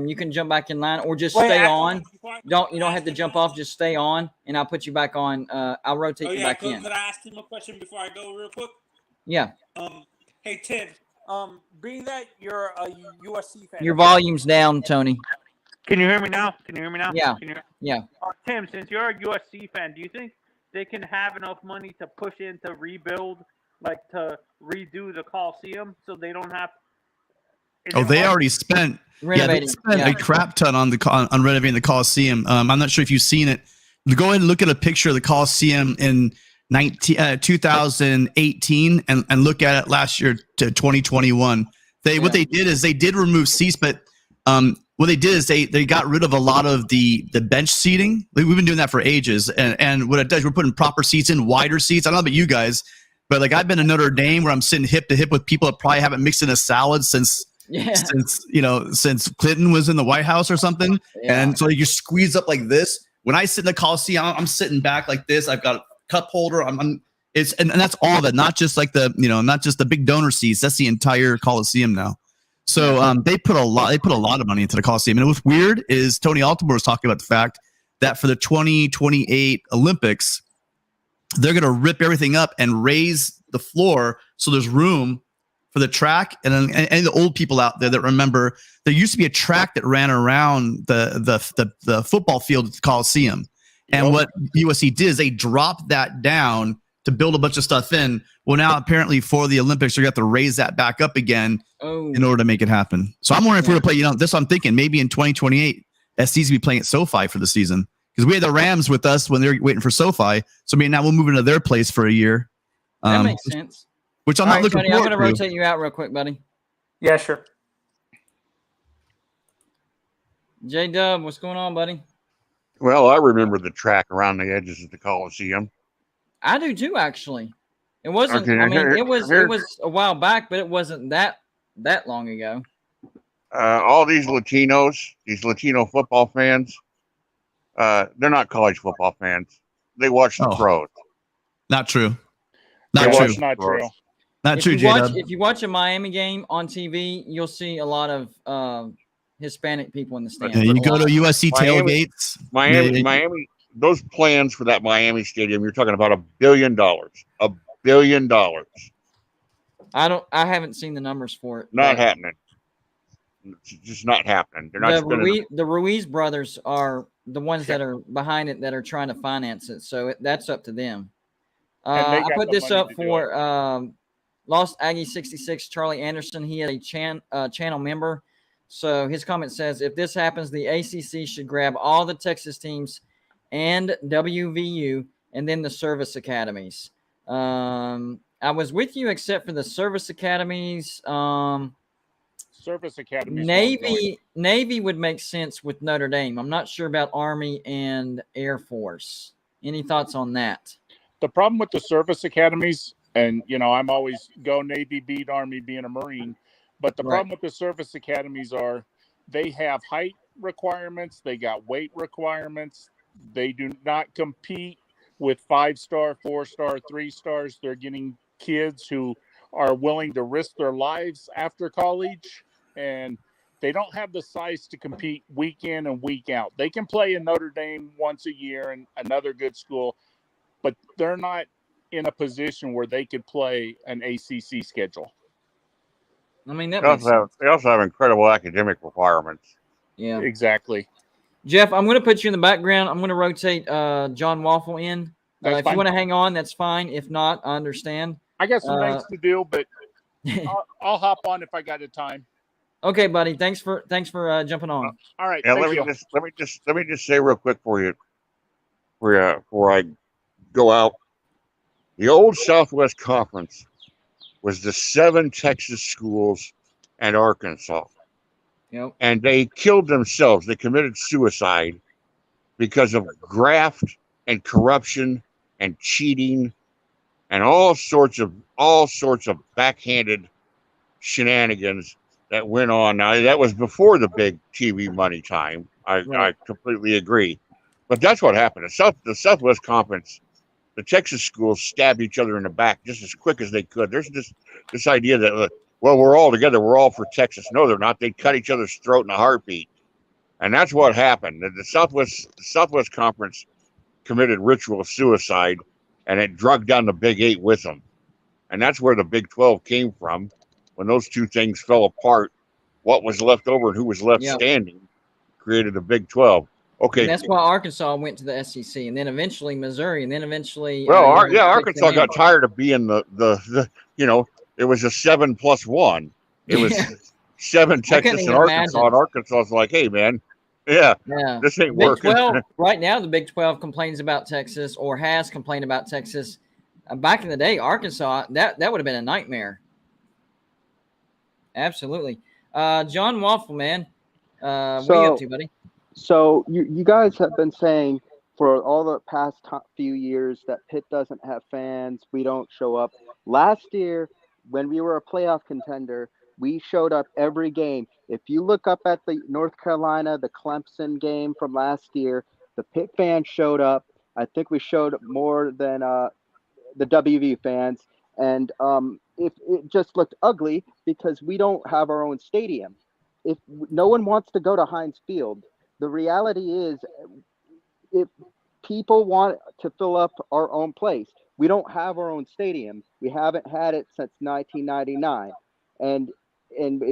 you can jump back in line, or just stay on. You don't have to jump off. Just stay on, and I'll put you back on. I'll rotate you back in. Could I ask him a question before I go real quick? Yeah. Hey Tim. Being that you're a USC fan, Your volume's down, Tony. Can you hear me now? Yeah. Yeah. Tim, since you're a USC fan, do you think they can have enough money to push in to rebuild, like to redo the Coliseum, so they don't have? They already spent. Renovating. They spent a crap ton on renovating the Coliseum. I'm not sure if you've seen it. Go ahead and look at a picture of the Coliseum in 2018 and look at it last year to 2021. What they did is they did remove seats, but what they did is they got rid of a lot of the bench seating. We've been doing that for ages, and what it does, we're putting proper seats in, wider seats. I don't know about you guys, but like I've been to Notre Dame where I'm sitting hip to hip with people that probably haven't mixed in a salad since Clinton was in the White House or something. Yeah. And so you squeeze up like this. When I sit in the Coliseum, I'm sitting back like this. I've got a cup holder. And that's all of it, not just like not just the big donor seats. That's the entire Coliseum now. So they put a lot of money into the Coliseum. And what's weird is Tony Altomare was talking about the fact that for the 2028 Olympics, they're going to rip everything up and raise the floor so there's room for the track. And the old people out there that remember, there used to be a track that ran around the football field at the Coliseum. And what USC did is they dropped that down to build a bunch of stuff in. Well, now apparently for the Olympics, they're going to have to raise that back up again in order to make it happen. So I'm wondering if we're going to play, this I'm thinking, maybe in 2028, SC's going to be playing at SoFi for the season. Because we had the Rams with us when they're waiting for SoFi. So maybe now we'll move into their place for a year. That makes sense. Which I'm not looking forward to. I'm going to rotate you out real quick, buddy. Yeah, sure. J-Dub, what's going on, buddy? Well, I remember the track around the edges of the Coliseum. I do too, actually. It wasn't. It was a while back, but it wasn't that long ago. All these Latino football fans, they're not college football fans. They watch the pros. Not true. Not true. Not true, J-Dub. If you watch a Miami game on TV, you'll see a lot of Hispanic people in the stands. Yeah, you go to USC tailgates. Miami. Those plans for that Miami stadium, you're talking about $1 billion. $1 billion. I haven't seen the numbers for it. Not happening. It's just not happening. They're not the Ruiz brothers are the ones that are behind it that are trying to finance it. So that's up to them. I put this up for Lost Aggie 66, Charlie Anderson. He is a channel member. So his comment says, if this happens, the ACC should grab all the Texas teams and WVU, and then the service academies. I was with you except for the service academies. Service academies. Navy would make sense with Notre Dame. I'm not sure about Army and Air Force. Any thoughts on that? The problem with the service academies, and I'm always go Navy, beat Army, being a Marine. But the problem with the service academies are they have height requirements, they got weight requirements. They do not compete with 5-star, 4-star, 3-stars. They're getting kids who are willing to risk their lives after college, and they don't have the size to compete week in and week out. They can play in Notre Dame once a year and another good school, but they're not in a position where they could play an ACC schedule. I mean, they also have incredible academic requirements. Yeah, exactly. Jeff, I'm going to put you in the background. I'm going to rotate John Waffle in. If you want to hang on, that's fine. If not, I understand. I got some things to do, but I'll hop on if I got the time. Okay, buddy. Thanks for jumping on. All right. Yeah, let me just say real quick for you, before I go out. The old Southwest Conference was the 7 Texas schools and Arkansas. Yep. And they killed themselves. They committed suicide because of graft and corruption and cheating and all sorts of backhanded shenanigans that went on. Now, that was before the big TV money time. I completely agree. But that's what happened. The Southwest Conference, the Texas schools stabbed each other in the back just as quick as they could. There's this idea that, well, we're all together. We're all for Texas. No, they're not. They cut each other's throat in a heartbeat. And that's what happened. The Southwest Conference committed ritual suicide, and it dragged down the Big 8 with them. And that's where the Big 12 came from. When those two things fell apart, what was left over and who was left standing created the Big 12. Okay. And that's why Arkansas went to the SEC, and then eventually Missouri, and then eventually. Arkansas got tired of being the it was a 7+1. It was 7 Texas and Arkansas, and Arkansas was like, hey, man, this ain't working. Right now, the Big 12 complains about Texas or has complained about Texas back in the day, Arkansas, that would have been a nightmare. Absolutely. John Waffle, man. What are you up to, buddy? So you guys have been saying for all the past few years that Pitt doesn't have fans, we don't show up. Last year, when we were a playoff contender, we showed up every game. If you look up at the North Carolina, the Clemson game from last year, the Pitt fans showed up. I think we showed more than the WV fans. And if it just looked ugly because we don't have our own stadium. If no one wants to go to Heinz Field, the reality is if people want to fill up our own place, we don't have our own stadium. We haven't had it since 1999. And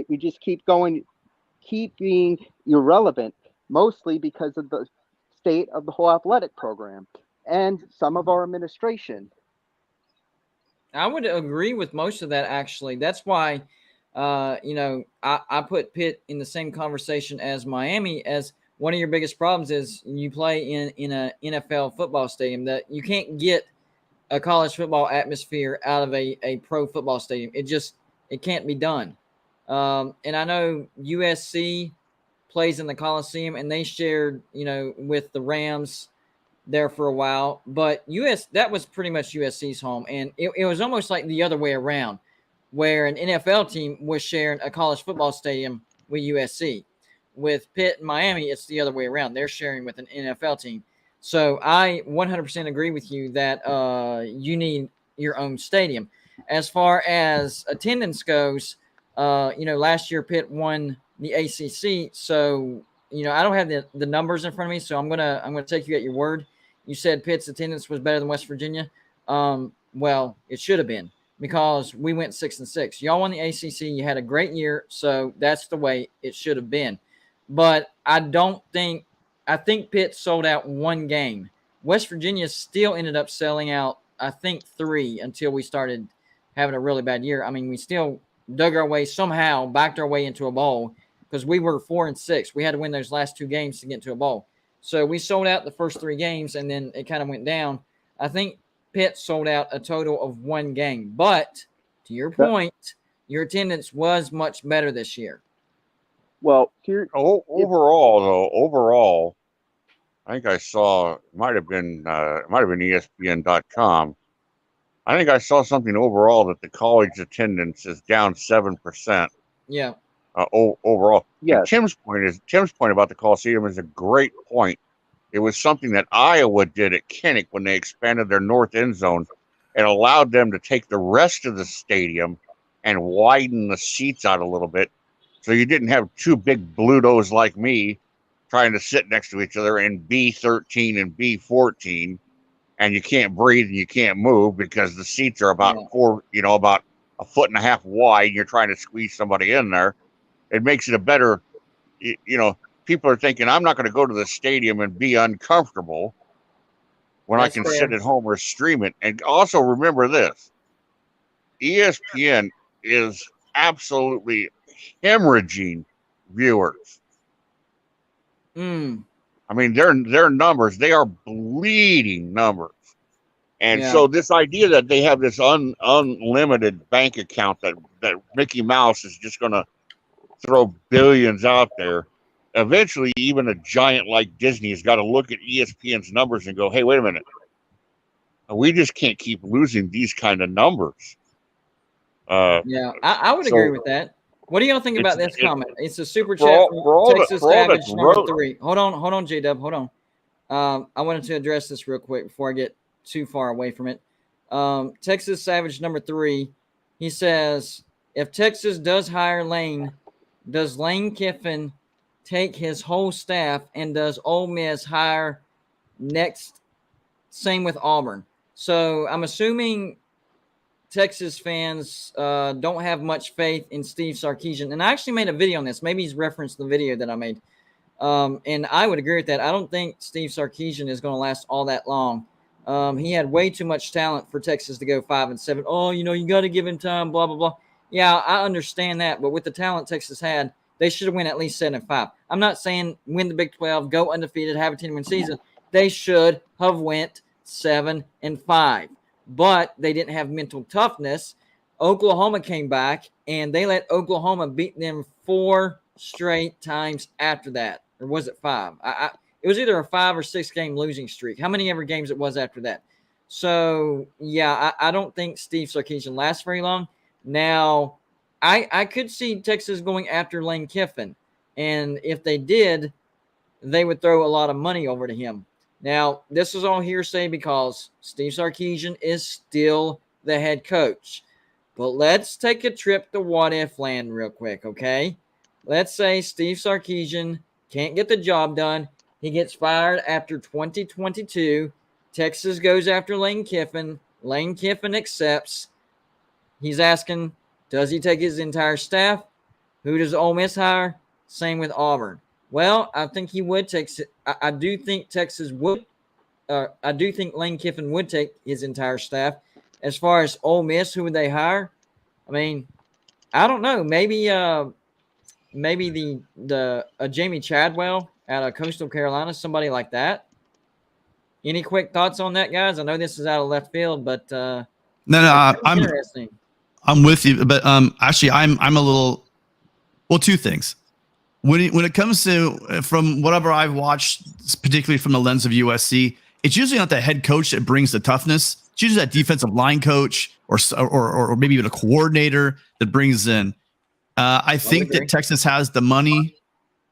we just keep being irrelevant, mostly because of the state of the whole athletic program and some of our administration. I would agree with most of that, actually. That's why, I put Pitt in the same conversation as Miami, as one of your biggest problems is you play in an NFL football stadium, that you can't get a college football atmosphere out of a pro football stadium. It can't be done. And I know USC plays in the Coliseum, and they shared, with the Rams there for a while, but that was pretty much USC's home. And it was almost like the other way around, where an NFL team was sharing a college football stadium with USC. With Pitt and Miami, it's the other way around. They're sharing with an NFL team. So I 100% agree with you that you need your own stadium. As far as attendance goes, last year Pitt won the ACC. So, I don't have the numbers in front of me, so I'm gonna take you at your word. You said Pitt's attendance was better than West Virginia. Well, it should have been, because we went 6-6. Y'all won the ACC. You had a great year, so that's the way it should have been. But I think Pitt sold out one game. West Virginia still ended up selling out, I think, 3 until we started having a really bad year. I mean, we still dug our way somehow, backed our way into a bowl, because we were 4-6. We had to win those last 2 games to get into a bowl. So we sold out the first 3 games, and then it kind of went down. I think Pitt sold out a total of 1 game. But to your point, your attendance was much better this year. Well, overall, I think I saw, it might have been ESPN.com. I think I saw something overall that the college attendance is down 7%. Yeah. Overall. Yeah. Tim's point about the Coliseum is a great point. It was something that Iowa did at Kinnick when they expanded their north end zone and allowed them to take the rest of the stadium and widen the seats out a little bit, so you didn't have 2 big Blutos like me trying to sit next to each other in B13 and B14, and you can't breathe and you can't move because the seats are about about 1.5 foot wide, and you're trying to squeeze somebody in there. It makes it a better, people are thinking, I'm not going to go to the stadium and be uncomfortable when That's I can fair. sit at home or stream it. And also remember this, ESPN is absolutely hemorrhaging viewers. I mean, their numbers, they are bleeding numbers. And so this idea that they have this unlimited bank account that Mickey Mouse is just going to throw billions out there, eventually even a giant like Disney has got to look at ESPN's numbers and go, hey, wait a minute. We just can't keep losing these kind of numbers. I would agree with that. What do y'all think about this comment? It's a super chat from Texas Savage number 3. Hold on, J-Dub. Hold on. I wanted to address this real quick before I get too far away from it. Texas Savage number 3, he says, if Texas does hire Lane, does Lane Kiffin take his whole staff, and does Ole Miss hire next? Same with Auburn. So I'm assuming Texas fans don't have much faith in Steve Sarkisian. And I actually made a video on this. Maybe he's referenced the video that I made. And I would agree with that. I don't think Steve Sarkisian is going to last all that long. He had way too much talent for Texas to go 5-7. Oh, you got to give him time, blah, blah, blah. Yeah, I understand that. But with the talent Texas had, they should have won at least 7-5. I'm not saying win the Big 12, go undefeated, have a 10-win season. They should have went 7-5. but they didn't have mental toughness. Oklahoma came back, and they let Oklahoma beat them 4 straight times after that. Or was it 5? It was either a 5 or 6 game losing streak. How many ever games it was after that? So, yeah, I don't think Steve Sarkisian lasts very long. Now, I could see Texas going after Lane Kiffin. And if they did, they would throw a lot of money over to him. Now, this is all hearsay because Steve Sarkisian is still the head coach. But let's take a trip to what if land real quick, okay? Let's say Steve Sarkisian can't get the job done. He gets fired after 2022. Texas goes after Lane Kiffin. Lane Kiffin accepts. He's asking, does he take his entire staff? Who does Ole Miss hire? Same with Auburn. Well, I think he would take – I do think Texas would I do think Lane Kiffin would take his entire staff. As far as Ole Miss, who would they hire? I mean, I don't know. Maybe the Jamie Chadwell out of Coastal Carolina, somebody like that. Any quick thoughts on that, guys? I know this is out of left field, but I'm interesting. I'm with you, but actually, I'm a little. Well, two things. When it comes to from whatever I've watched, particularly from the lens of USC, it's usually not the head coach that brings the toughness. It's usually that defensive line coach or maybe even a coordinator that brings in. I think that Texas has the money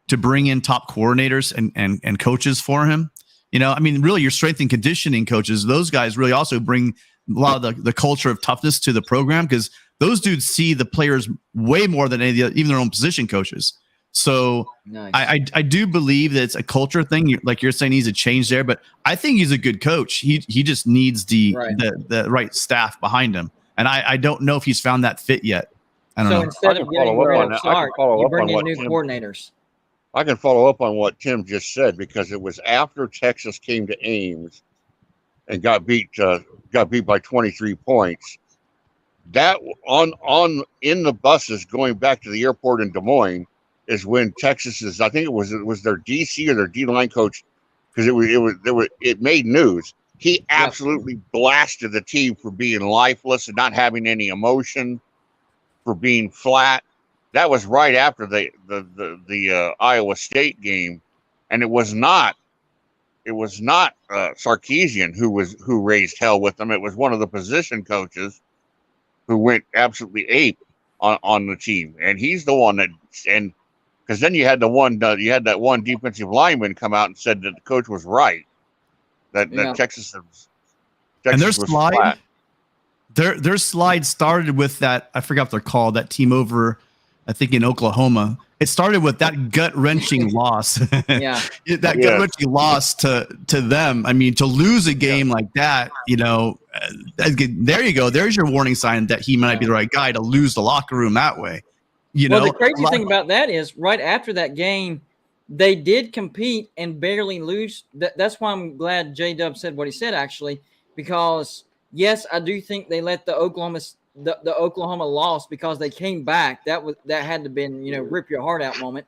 to bring in top coordinators and coaches for him. You know, I mean, really, your strength and conditioning coaches, those guys really also bring a lot of the culture of toughness to the program because those dudes see the players way more than even their own position coaches. So nice. I do believe that it's a culture thing. Like you're saying, he's a change there, but I think he's a good coach. He just needs the right staff behind him. And I don't know if he's found that fit yet. I don't know. Instead of getting rid of Sark, you bring in new coordinators. I can follow up on what Tim just said because it was after Texas came to Ames and got beat by 23 points. That in the buses going back to the airport in Des Moines is when Texas's, I think it was their DC or their D-line coach, because it made news. He absolutely blasted the team for being lifeless and not having any emotion, for being flat. That was right after the Iowa State game, and it was not Sarkisian who raised hell with them. It was one of the position coaches who went absolutely ape on the team, and he's the one because then you had that one defensive lineman come out and said that the coach was right, that Texas and their was slide, flat. Their slide started with that. I forgot what they're called. That team over, I think in Oklahoma. It started with that gut-wrenching loss. Gut-wrenching loss to them. I mean, to lose a game like that, you know, there you go. There's your warning sign that he might be the right guy to lose the locker room that way. You know, the crazy thing about that is right after that game, they did compete and barely lose. That's why I'm glad J-Dub said what he said, actually, because, yes, I do think they let the Oklahoma loss because they came back. That had to been, you know, rip your heart out moment.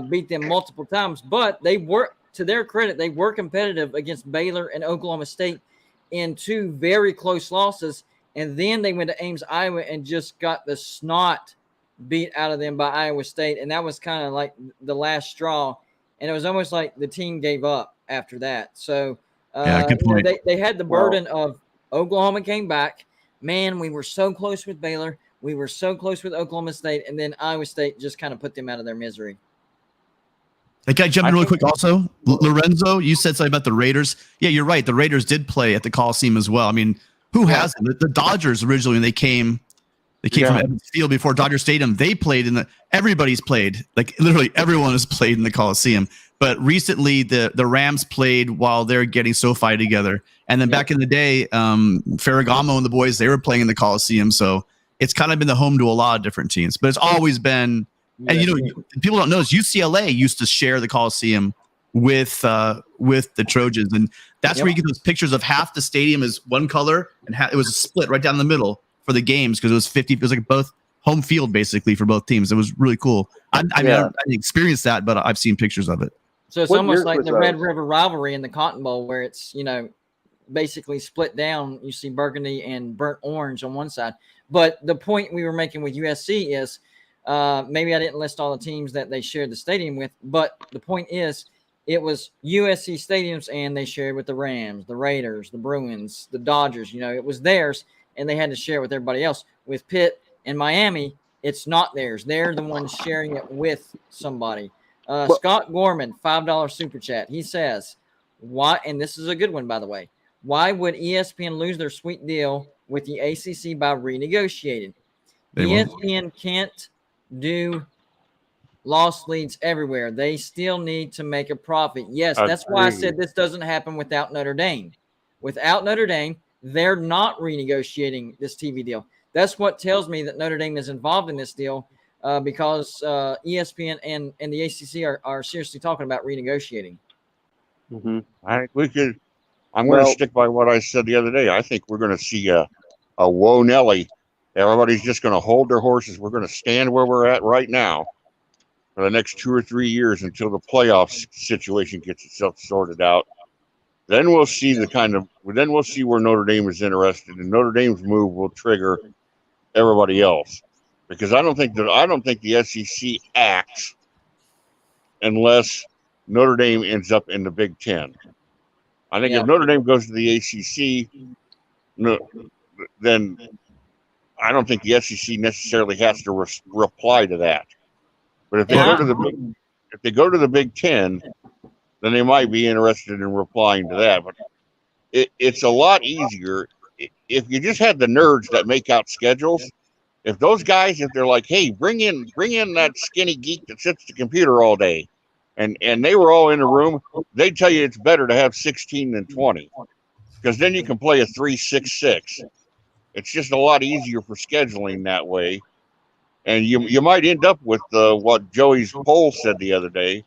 Beat them multiple times, but they were, to their credit, they were competitive against Baylor and Oklahoma State in 2 very close losses, and then they went to Ames, Iowa, and just got the snot beat out of them by Iowa State, and that was kind of like the last straw, and it was almost like the team gave up after that. So good point. They had the burden of Oklahoma came back. Man, we were so close with Baylor. We were so close with Oklahoma State, and then Iowa State just kind of put them out of their misery. Hey, can I jump in really quick also? Lorenzo, you said something about the Raiders. Yeah, you're right. The Raiders did play at the Coliseum as well. I mean, who hasn't? The Dodgers originally, when they came from Evans Field before Dodger Stadium. They played everybody's played. Like literally everyone has played in the Coliseum. But recently the Rams played while they're getting SoFi together. And then back in the day, Ferragamo and the boys, they were playing in the Coliseum. So it's kind of been the home to a lot of different teams. But it's always been, and you know, people don't know this, UCLA used to share the Coliseum with the Trojans. And that's where you get those pictures of half the stadium is one color and it was a split right down the middle for the games because it was 50. It was like both home field basically for both teams. It was really cool. I mean, I didn't experience that, but I've seen pictures of it. So it's almost like the Red River rivalry in the Cotton Bowl, where it's, you know, basically split down. You see burgundy and burnt orange on one side. But the point we were making with USC is maybe I didn't list all the teams that they shared the stadium with, but the point is it was USC stadiums and they shared with the Rams, the Raiders, the Bruins, the Dodgers. It was theirs and they had to share it with everybody else. With Pitt and Miami, it's not theirs. They're the ones sharing it with somebody. Scott Gorman, $5 super chat. He says, why, and this is a good one, by the way, why would ESPN lose their sweet deal with the ACC by renegotiating? ESPN can't do lost leads everywhere. They still need to make a profit. Yes, that's why I said this doesn't happen without Notre Dame. Without Notre Dame, they're not renegotiating this TV deal. That's what tells me that Notre Dame is involved in this deal because ESPN and the ACC are seriously talking about renegotiating. Mm-hmm. I think we could. I'm going to stick by what I said the other day. I think we're going to see a whoa Nelly. Everybody's just going to hold their horses. We're going to stand where we're at right now for the next 2 or 3 years until the playoff situation gets itself sorted out. Then we'll see then we'll see where Notre Dame is interested, and Notre Dame's move will trigger everybody else. Because I don't think the SEC acts unless Notre Dame ends up in the Big Ten. I think if Notre Dame goes to the ACC, then I don't think the SEC necessarily has to reply to that. But if they go to the Big Ten, then they might be interested in replying to that. But it's a lot easier if you just had the nerds that make out schedules. If those guys, if they're like, hey, bring in that skinny geek that sits at the computer all day, and they were all in a room, they'd tell you it's better to have 16 than 20, because then you can play a 3-6-6. It's just a lot easier for scheduling that way, and you might end up with what Joey's poll said the other day.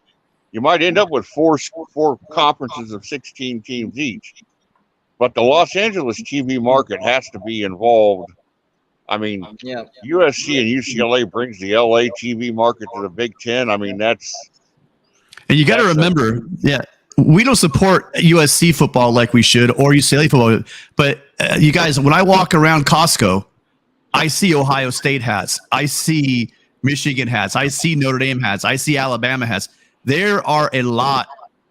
You might end up with four conferences of 16 teams each, but the Los Angeles TV market has to be involved. I mean, USC and UCLA brings the LA TV market to the Big Ten. I mean, that's. And you got to remember, we don't support USC football like we should or UCLA football. But you guys, when I walk around Costco, I see Ohio State hats. I see Michigan hats. I see Notre Dame hats. I see Alabama hats. There are a lot.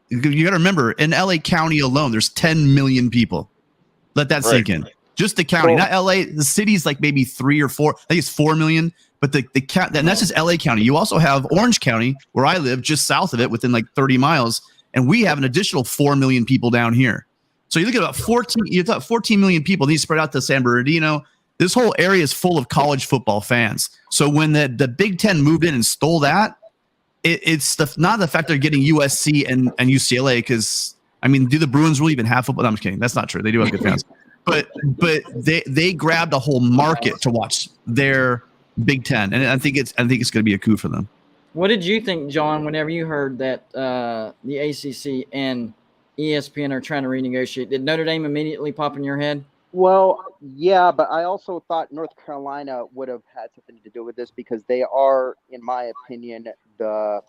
You got to remember, in LA County alone, there's 10 million people. Let that sink in. Just the county, not LA. The city's like maybe 3 or 4. I think it's 4 million. But the and that's just LA County. You also have Orange County, where I live, just south of it, within like 30 miles, and we have an additional 4 million people down here. So you look at about 14. You thought 14 million people. These spread out to San Bernardino. This whole area is full of college football fans. So when the Big Ten moved in and stole that, it's not the fact they're getting USC and UCLA, because I mean, do the Bruins really even have football? No, I'm just kidding. That's not true. They do have good fans. But they grabbed a whole market to watch their Big Ten, and I think it's going to be a coup for them. What did you think, John, whenever you heard that the ACC and ESPN are trying to renegotiate? Did Notre Dame immediately pop in your head? Well, yeah, but I also thought North Carolina would have had something to do with this, because they are, in my opinion, the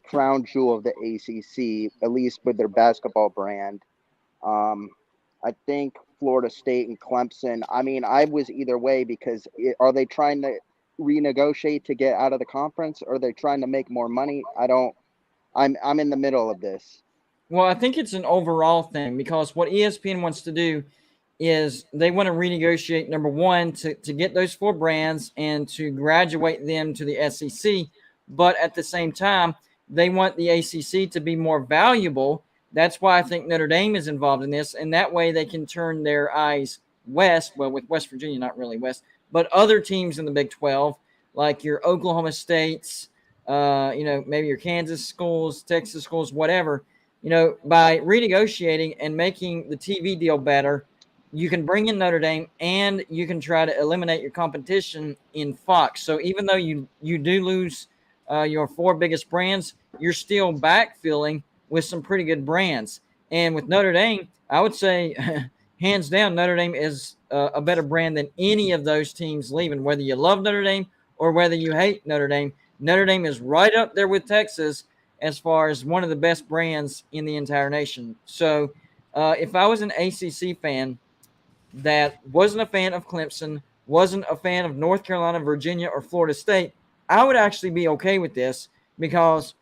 crown jewel of the ACC, at least with their basketball brand. I think Florida State and Clemson, I mean, I was either way, because are they trying to renegotiate to get out of the conference, or are they trying to make more money? I'm in the middle of this. Well, I think it's an overall thing, because what ESPN wants to do is they want to renegotiate, number one, to get those 4 brands and to graduate them to the SEC. But at the same time, they want the ACC to be more valuable. That's why I think Notre Dame is involved in this. And that way they can turn their eyes west. Well, with West Virginia, not really west, but other teams in the Big 12, like your Oklahoma States, maybe your Kansas schools, Texas schools, whatever. By renegotiating and making the TV deal better, you can bring in Notre Dame and you can try to eliminate your competition in Fox. So even though you do lose your 4 biggest brands, you're still backfilling with some pretty good brands. And with Notre Dame, I would say hands down, Notre Dame is a better brand than any of those teams leaving. Whether you love Notre Dame or whether you hate Notre Dame is right up there with Texas as far as one of the best brands in the entire nation. So if I was an ACC fan that wasn't a fan of Clemson, wasn't a fan of North Carolina, Virginia, or Florida State, I would actually be okay with this because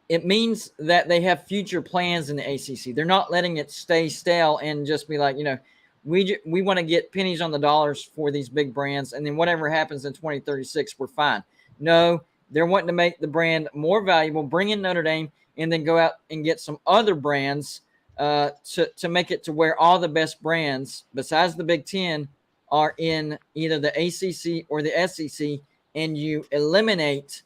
it means that they have future plans in the ACC. They're not letting it stay stale and just be like, we want to get pennies on the dollars for these big brands, and then whatever happens in 2036, we're fine. No, they're wanting to make the brand more valuable, bring in Notre Dame, and then go out and get some other brands to make it to where all the best brands, besides the Big Ten, are in either the ACC or the SEC, and you eliminate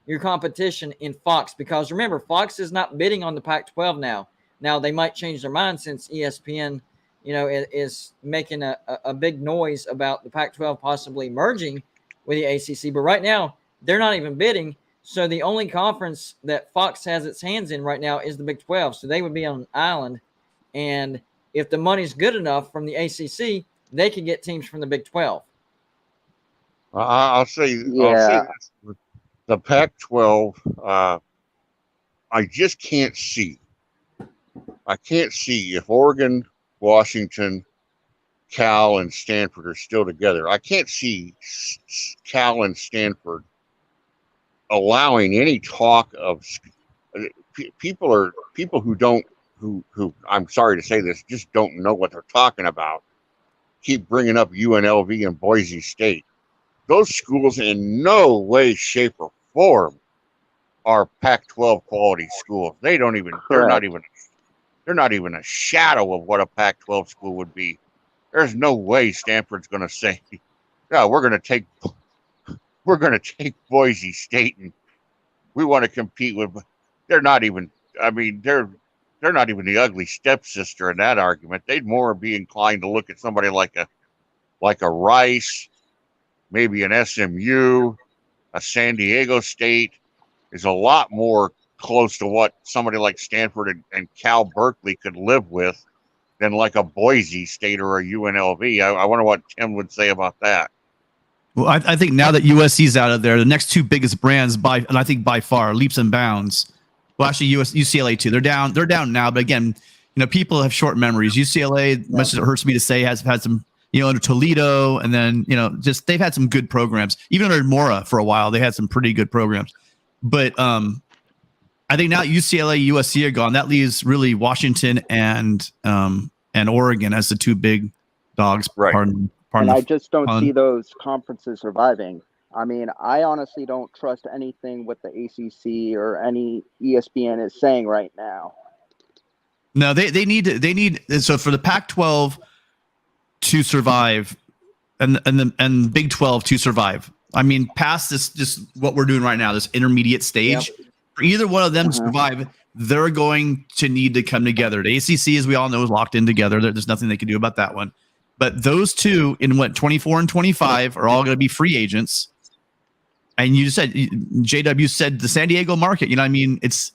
your competition in Fox. Because remember, Fox is not bidding on the Pac-12 now. Now, they might change their mind since ESPN, is making a big noise about the Pac-12 possibly merging with the ACC. But right now, they're not even bidding. So the only conference that Fox has its hands in right now is the Big 12. So they would be on an island. And if the money's good enough from the ACC, they could get teams from the Big 12. I'll say this. The Pac-12, I just can't see. I can't see if Oregon, Washington, Cal, and Stanford are still together. I can't see Cal and Stanford allowing any talk of people who I'm sorry to say this, just don't know what they're talking about. Keep bringing up UNLV and Boise State. Those schools in no way, shape, or form are Pac-12 quality schools. They're not even a shadow of what a Pac-12 school would be. There's no way Stanford's going to say, "Yeah, we're going to take Boise State and we want to compete with." They're not even. I mean, they're not even the ugly stepsister in that argument. They'd more be inclined to look at somebody like a Rice, maybe an SMU, a San Diego State is a lot more close to what somebody like Stanford and Cal Berkeley could live with than like a Boise State or a UNLV. I wonder what Tim would say about that. Well, I think now that USC's out of there, the next two biggest brands and I think by far, leaps and bounds. Well, actually, UCLA too. They're down now, but again, people have short memories. UCLA, much as it hurts me to say, has had some, under Toledo, and then just they've had some good programs. Even under Mora for a while, they had some pretty good programs. But I think now UCLA, USC are gone. That leaves really Washington and Oregon as the two big dogs. Right. And I just don't see those conferences surviving. I mean, I honestly don't trust anything what the ACC or any ESPN is saying right now. No, they need so for the Pac-12 to survive and Big 12 to survive. I mean, past this, just what we're doing right now, this intermediate stage, for either one of them to survive, they're going to need to come together. The ACC, as we all know, is locked in together. There's nothing they can do about that one. But those two in 24 and 25 are all going to be free agents. And you said, JW said the San Diego market, I mean, it's,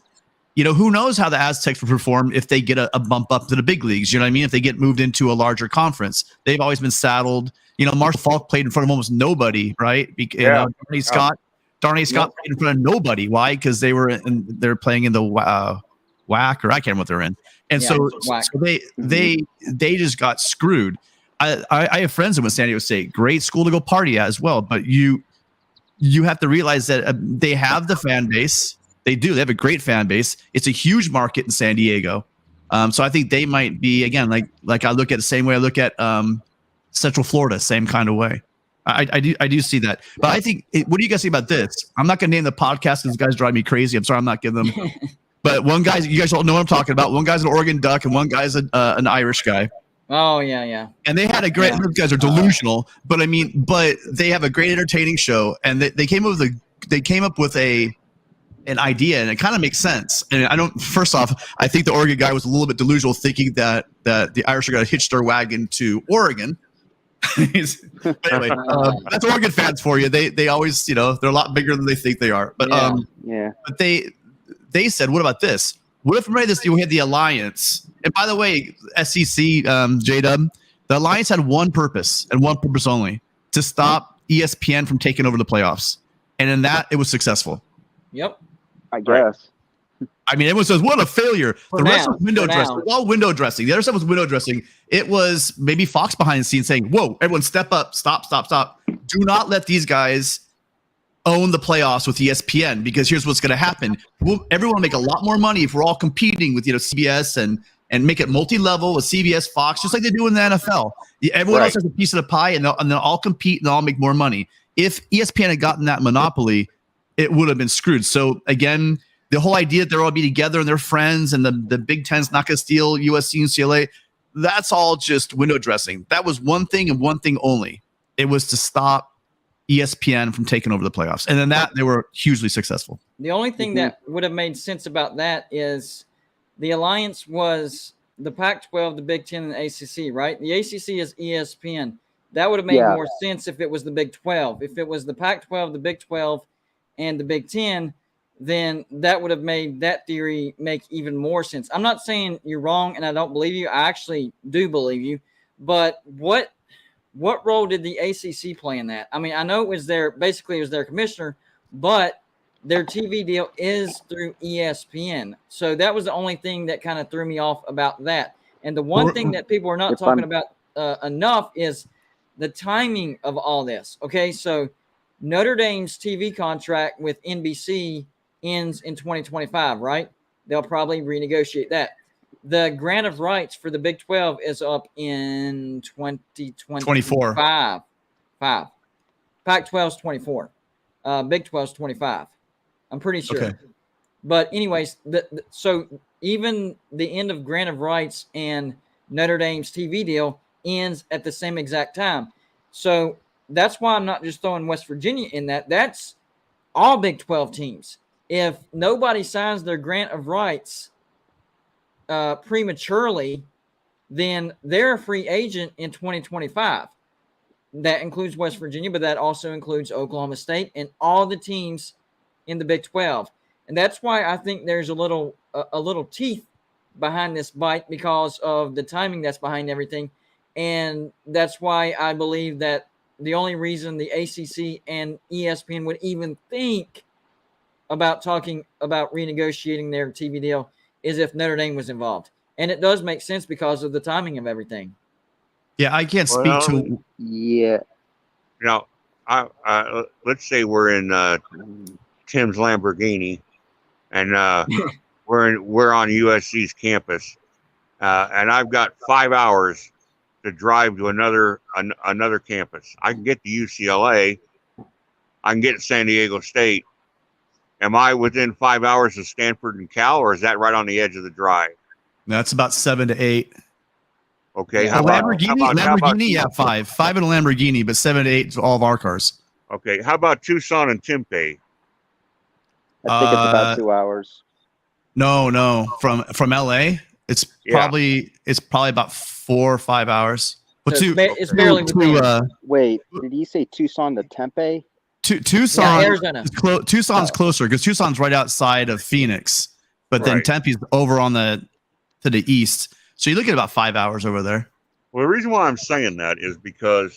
who knows how the Aztecs will perform if they get a bump up to the big leagues, you know what I mean? If they get moved into a larger conference, they've always been saddled. Marshall Falk played in front of almost nobody, right? Darnay Scott played in front of nobody. Why? Because they're playing in the WAC, or I can't remember what they're in. And so they just got screwed. I have friends in San Diego State, great school to go party at as well. But you have to realize that they have the fan base. They do. They have a great fan base. It's a huge market in San Diego. So I think they might be, again, like I look at the same way I look at Central Florida, same kind of way. I do see that. But I think, what do you guys think about this? I'm not going to name the podcast because guys drive me crazy. I'm sorry, I'm not giving them. But one guy, you guys all know what I'm talking about. One guy's an Oregon Duck and one guy's an Irish guy. Oh, yeah. And they had a great, those guys are delusional, but they have a great entertaining show. And they came up with an idea, and it kind of makes sense. And first off, I think the Oregon guy was a little bit delusional, thinking that the Irish are going to hitch their wagon to Oregon. But anyway, that's Oregon fans for you. They always, they're a lot bigger than they think they are. But but they said, what about this? What if we had the Alliance? And by the way, SEC, J-Dub, the Alliance had one purpose and one purpose only: to stop ESPN from taking over the playoffs. And in that, it was successful. Yep. I guess. I mean, everyone says, what a failure. For The rest now, was window for dressing. now. It was all window dressing. The other stuff was window dressing. It was maybe Fox behind the scenes saying, whoa, everyone step up, stop. Do not let these guys own the playoffs with ESPN, because here's what's going to happen. Everyone will make a lot more money if we're all competing with, CBS and make it multi-level with CBS, Fox, just like they do in the NFL. Everyone else has a piece of the pie, and they'll all compete and they'll all make more money. If ESPN had gotten that monopoly, it would have been screwed. So again, the whole idea that they'll all be together and they're friends and the Big Ten's not going to steal USC and UCLA, that's all just window dressing. That was one thing and one thing only. It was to stop ESPN from taking over the playoffs. And then they were hugely successful. The only thing that would have made sense about that is the alliance was the Pac-12, the Big Ten, and the ACC, right? The ACC is ESPN. That would have made more sense if it was the Big 12. If it was the Pac-12, the Big 12, and the Big 10, then that would have made that theory make even more sense. I'm not saying you're wrong and I don't believe you. I actually do believe you. But what role did the ACC play in that? I mean, I know it was their commissioner, but their TV deal is through ESPN. So that was the only thing that kind of threw me off about that. And the one thing that people are not talking about enough is the timing of all this. Okay, so Notre Dame's TV contract with NBC ends in 2025, right? They'll probably renegotiate that. The grant of rights for the Big 12 is up in 2025. Pac-12 is 24. Big 12 is 25. I'm pretty sure. Okay. But anyways, so even the end of grant of rights and Notre Dame's TV deal ends at the same exact time. So that's why I'm not just throwing West Virginia in that. That's all Big 12 teams. If nobody signs their grant of rights prematurely, then they're a free agent in 2025. That includes West Virginia, but that also includes Oklahoma State and all the teams in the Big 12. And that's why I think there's a little teeth behind this bite, because of the timing that's behind everything. And that's why I believe that the only reason the ACC and ESPN would even think about talking about renegotiating their TV deal is if Notre Dame was involved. And it does make sense because of the timing of everything. Yeah, I can't speak to. Yeah. Now, let's say we're in Tim's Lamborghini, and we're on USC's campus, and I've got 5 hours to drive to another campus. I can get to UCLA. I can get to San Diego State. Am I within 5 hours of Stanford and Cal, or is that right on the edge of the drive? That's about 7 to 8. Okay. Lamborghini, yeah, 5. 5 in a Lamborghini, but 7 to 8 is all of our cars. Okay. How about Tucson and Tempe? I think it's about 2 hours. No. From LA, it's probably about 4 or 5 hours. But so it's barely wait, did he say Tucson to Tempe? Tucson, Tucson's closer because Tucson's right outside of Phoenix, but then Tempe's over to the east. So you look at about 5 hours over there. Well, the reason why I'm saying that is because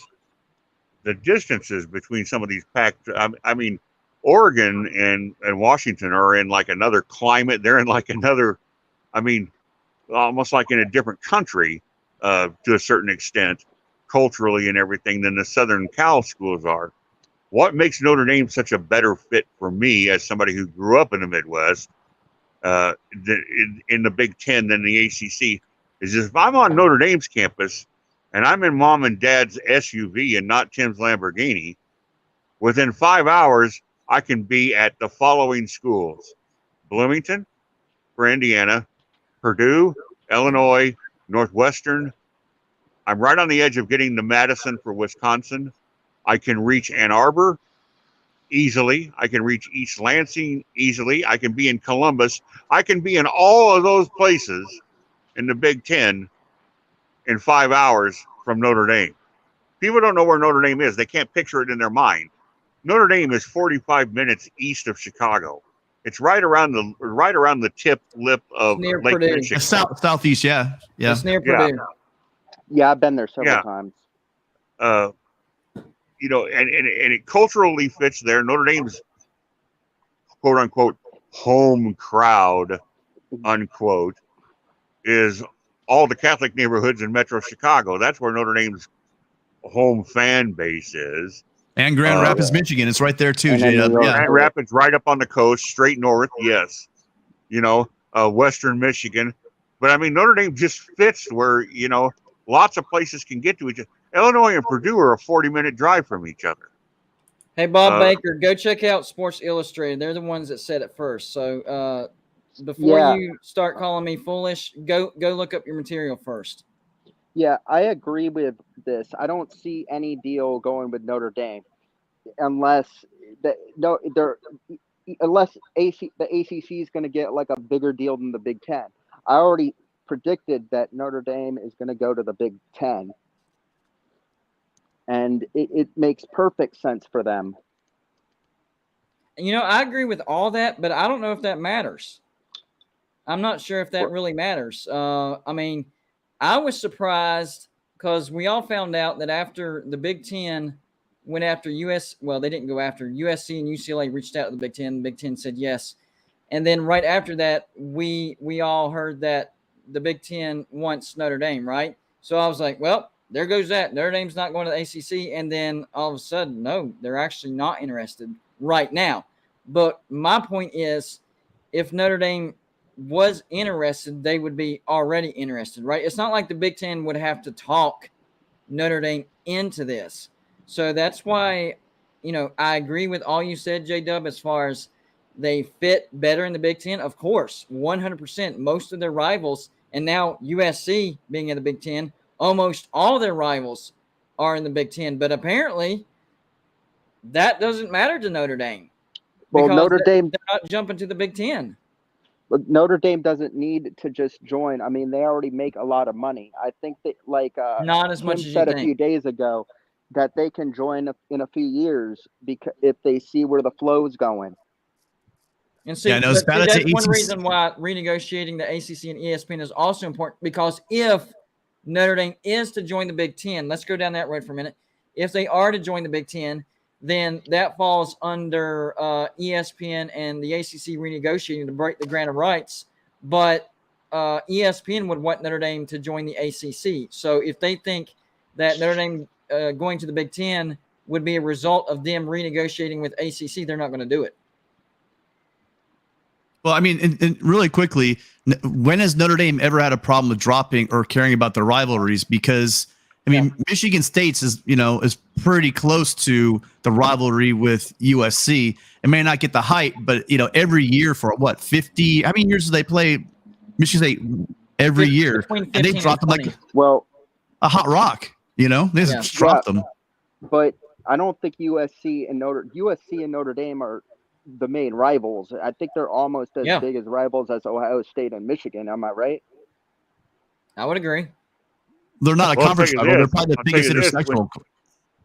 the distances between some of these PAC, I mean, Oregon and Washington are in like another climate. They're in like another, I mean, almost like in a different country to a certain extent, culturally and everything, than the Southern Cal schools are. What makes Notre Dame such a better fit for me as somebody who grew up in the Midwest, in the Big Ten than the ACC, is if I'm on Notre Dame's campus and I'm in mom and dad's SUV and not Tim's Lamborghini, within 5 hours, I can be at the following schools: Bloomington for Indiana, Purdue, Illinois, Northwestern. I'm right on the edge of getting to Madison for Wisconsin. I can reach Ann Arbor easily. I can reach East Lansing easily. I can be in Columbus. I can be in all of those places in the Big Ten in 5 hours from Notre Dame. People don't know where Notre Dame is. They can't picture it in their mind. Notre Dame is 45 minutes east of Chicago. It's right around the tip lip of Lake Purdue. Michigan. Southeast, yeah. It's near Purdue. Yeah, I've been there several times. You know, and it culturally fits there. Notre Dame's quote unquote home crowd unquote, is all the Catholic neighborhoods in Metro Chicago. That's where Notre Dame's home fan base is. And Grand Rapids, Michigan. It's right there too, And then J-Dub. New York. Yeah. Grand Rapids right up on the coast, straight north, yes. Western Michigan. But I mean, Notre Dame just fits where, lots of places can get to each other. Illinois and Purdue are a 40-minute drive from each other. Hey, Bob Baker, go check out Sports Illustrated. They're the ones that said it first. So before you start calling me foolish, go look up your material first. Yeah, I agree with this. I don't see any deal going with Notre Dame unless the ACC is going to get like a bigger deal than the Big Ten. I already predicted that Notre Dame is going to go to the Big Ten, and it makes perfect sense for them. I agree with all that, but I don't know if that matters. I'm not sure if that really matters. I mean, I was surprised because we all found out that after the Big Ten went after they didn't go after USC and UCLA reached out to the Big Ten. The Big Ten said yes. And then right after that, we all heard that the Big Ten wants Notre Dame, right? So I was like, well, there goes that. Notre Dame's not going to the ACC. And then all of a sudden, no, they're actually not interested right now. But my point is, if Notre Dame was interested, they would be already interested, right? It's not like the Big Ten would have to talk Notre Dame into this. So that's why, I agree with all you said, J-Dub, as far as they fit better in the Big Ten. Of course, 100%. Most of their rivals, and now USC being in the Big Ten, almost all their rivals are in the Big Ten. But apparently, that doesn't matter to Notre Dame. Well, Notre Dame, they're not jumping to the Big Ten. But Notre Dame doesn't need to just join. I mean, they already make a lot of money. I think that, not as much as Tim you said think. a few days ago, that they can join in a few years because if they see where the flow's going. And see, that's one reason why renegotiating the ACC and ESPN is also important, because if Notre Dame is to join the Big Ten, let's go down that road for a minute. If they are to join the Big Ten, then that falls under ESPN and the ACC renegotiating to break the grant of rights. But ESPN would want Notre Dame to join the ACC. So if they think that Notre Dame going to the Big Ten would be a result of them renegotiating with ACC, they're not going to do it. Well, I mean, and really quickly, when has Notre Dame ever had a problem with dropping or caring about the rivalries? Because I mean, Michigan State's is pretty close to the rivalry with USC. It may not get the hype, but every year for what 50? How many years do they play Michigan State every year? And they dropped them like a hot rock. They just dropped them. But I don't think USC and Notre Dame are the main rivals. I think they're almost as big as rivals as Ohio State and Michigan. Am I right? I would agree. They're not a conference rival. They're probably the biggest intersectional.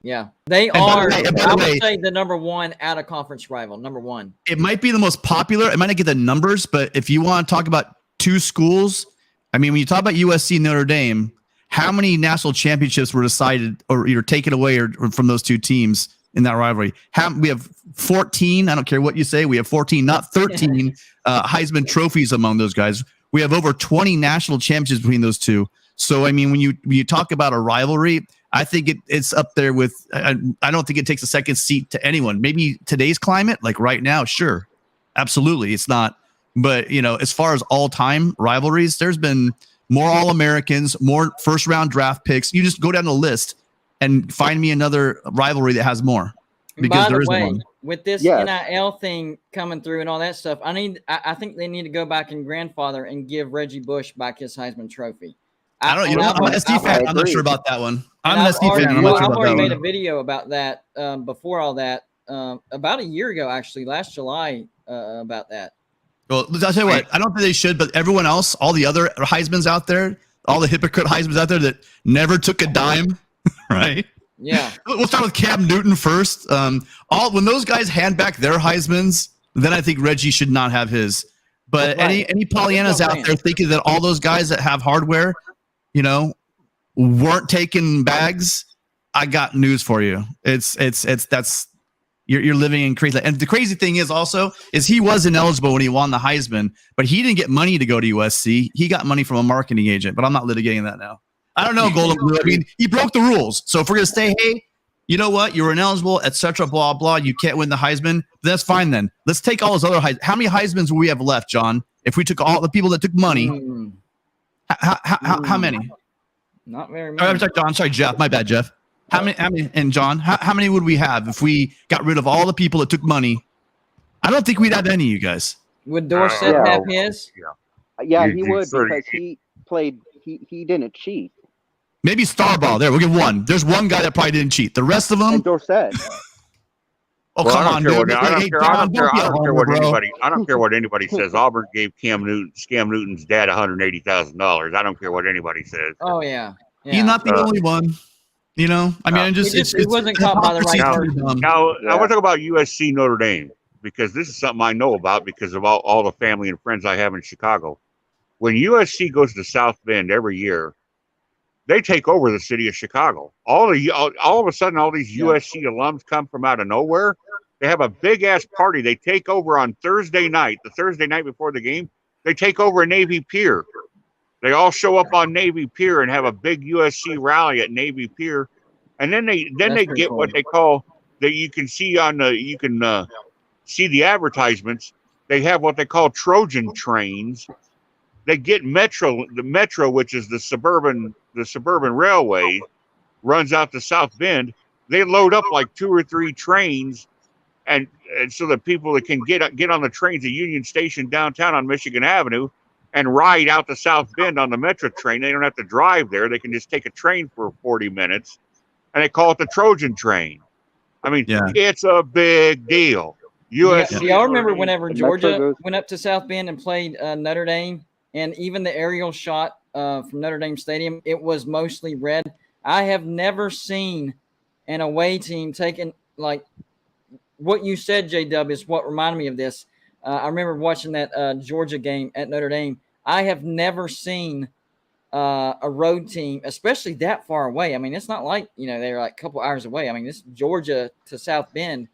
Yeah, they are. I would say the number one out of conference rival. Number one. It might be the most popular. It might not get the numbers, but if you want to talk about two schools, I mean, when you talk about USC and Notre Dame, how many national championships were decided or either taken away or from those two teams in that rivalry? We have 14. I don't care what you say. We have 14, not 13 Heisman trophies among those guys. We have over 20 national championships between those two. So, I mean, when you talk about a rivalry, I think it's up there with I don't think it takes a second seat to anyone. Maybe today's climate, like right now, sure. Absolutely. It's not. But, as far as all-time rivalries, there's been more All-Americans, more first-round draft picks. You just go down the list and find me another rivalry that has more. Because there isn't one. With this NIL thing coming through and all that stuff, I think they need to go back and grandfather and give Reggie Bush back his Heisman Trophy. I'm an SD fan. I'm not sure about that one. I'm an SD fan. I'm not sure about that one. I've already made a video about that before all that, about a year ago, actually, last July, about that. Well, I'll tell you what, I don't think they should, but everyone else, all the other Heismans out there, all the hypocrite Heismans out there that never took a dime, right? Yeah. We'll start with Cam Newton first. When those guys hand back their Heismans, then I think Reggie should not have his. But any Pollyannas out there thinking that all those guys that have hardware, weren't taking bags, I got news for you. That's You're living in crazy. And the crazy thing is he was ineligible when he won the Heisman, but he didn't get money to go to USC. He got money from a marketing agent, but I'm not litigating that now. I don't know, Golden Blue. I mean, he broke the rules. So if we're going to say, hey, you know what? You're ineligible, etc., blah, blah. You can't win the Heisman. That's fine then. Let's take all those other Heisman. How many Heismans will we have left, John? If we took all the people that took money, how many? Not very Oh, many. I'm sorry, John. Sorry, Jeff. My bad, Jeff. How many? And John, how many would we have if we got rid of all the people that took money? I don't think we'd have any, you guys. Would Dorsett Yeah. have his? Yeah, You- he you would sort of- because he played. He didn't cheat. Maybe Starbaugh. There, we'll give one. There's one guy that probably didn't cheat. The rest of them. And Dorsett. Oh, Well, come on, dude. I don't Hey, care. John, I don't care. don't be I a don't care homer, what bro. anybody. I don't care what anybody says. Auburn gave Cam Newton's dad $180,000. I don't care what anybody says. Oh yeah. He's not the only one. You know, I mean, He wasn't caught by the right hypocrisy person. too dumb. Now, I Yeah. want to talk about USC Notre Dame because this is something I know about because of all the family and friends I have in Chicago. When USC goes to South Bend every year, they take over the city of Chicago. All of a sudden, all these USC alums come from out of nowhere. They have a big ass party. They take over on Thursday night, the Thursday night before the game. They take over Navy Pier. They all show up on Navy Pier and have a big USC rally at Navy Pier, and then they pretty get cool. what they call that you can see on the see the advertisements. They have what they call Trojan trains. They get the Metro, which is the suburban railway, runs out to South Bend. They load up like 2 or 3 trains, and so that people that can get on the trains at Union Station downtown on Michigan Avenue and ride out to South Bend on the Metro train. They don't have to drive there. They can just take a train for 40 minutes, and they call it the Trojan train. I mean, it's a big deal. USC. Do y'all remember whenever The Metro Georgia goes- went up to South Bend and played Notre Dame, and even the aerial shot from Notre Dame Stadium, it was mostly red. I have never seen an away team taking, like what you said, J-Dub, is what reminded me of this. I remember watching that Georgia game at Notre Dame. I have never seen a road team, especially that far away. I mean, it's not like, they're like a couple hours away. I mean, this is Georgia to South Bend,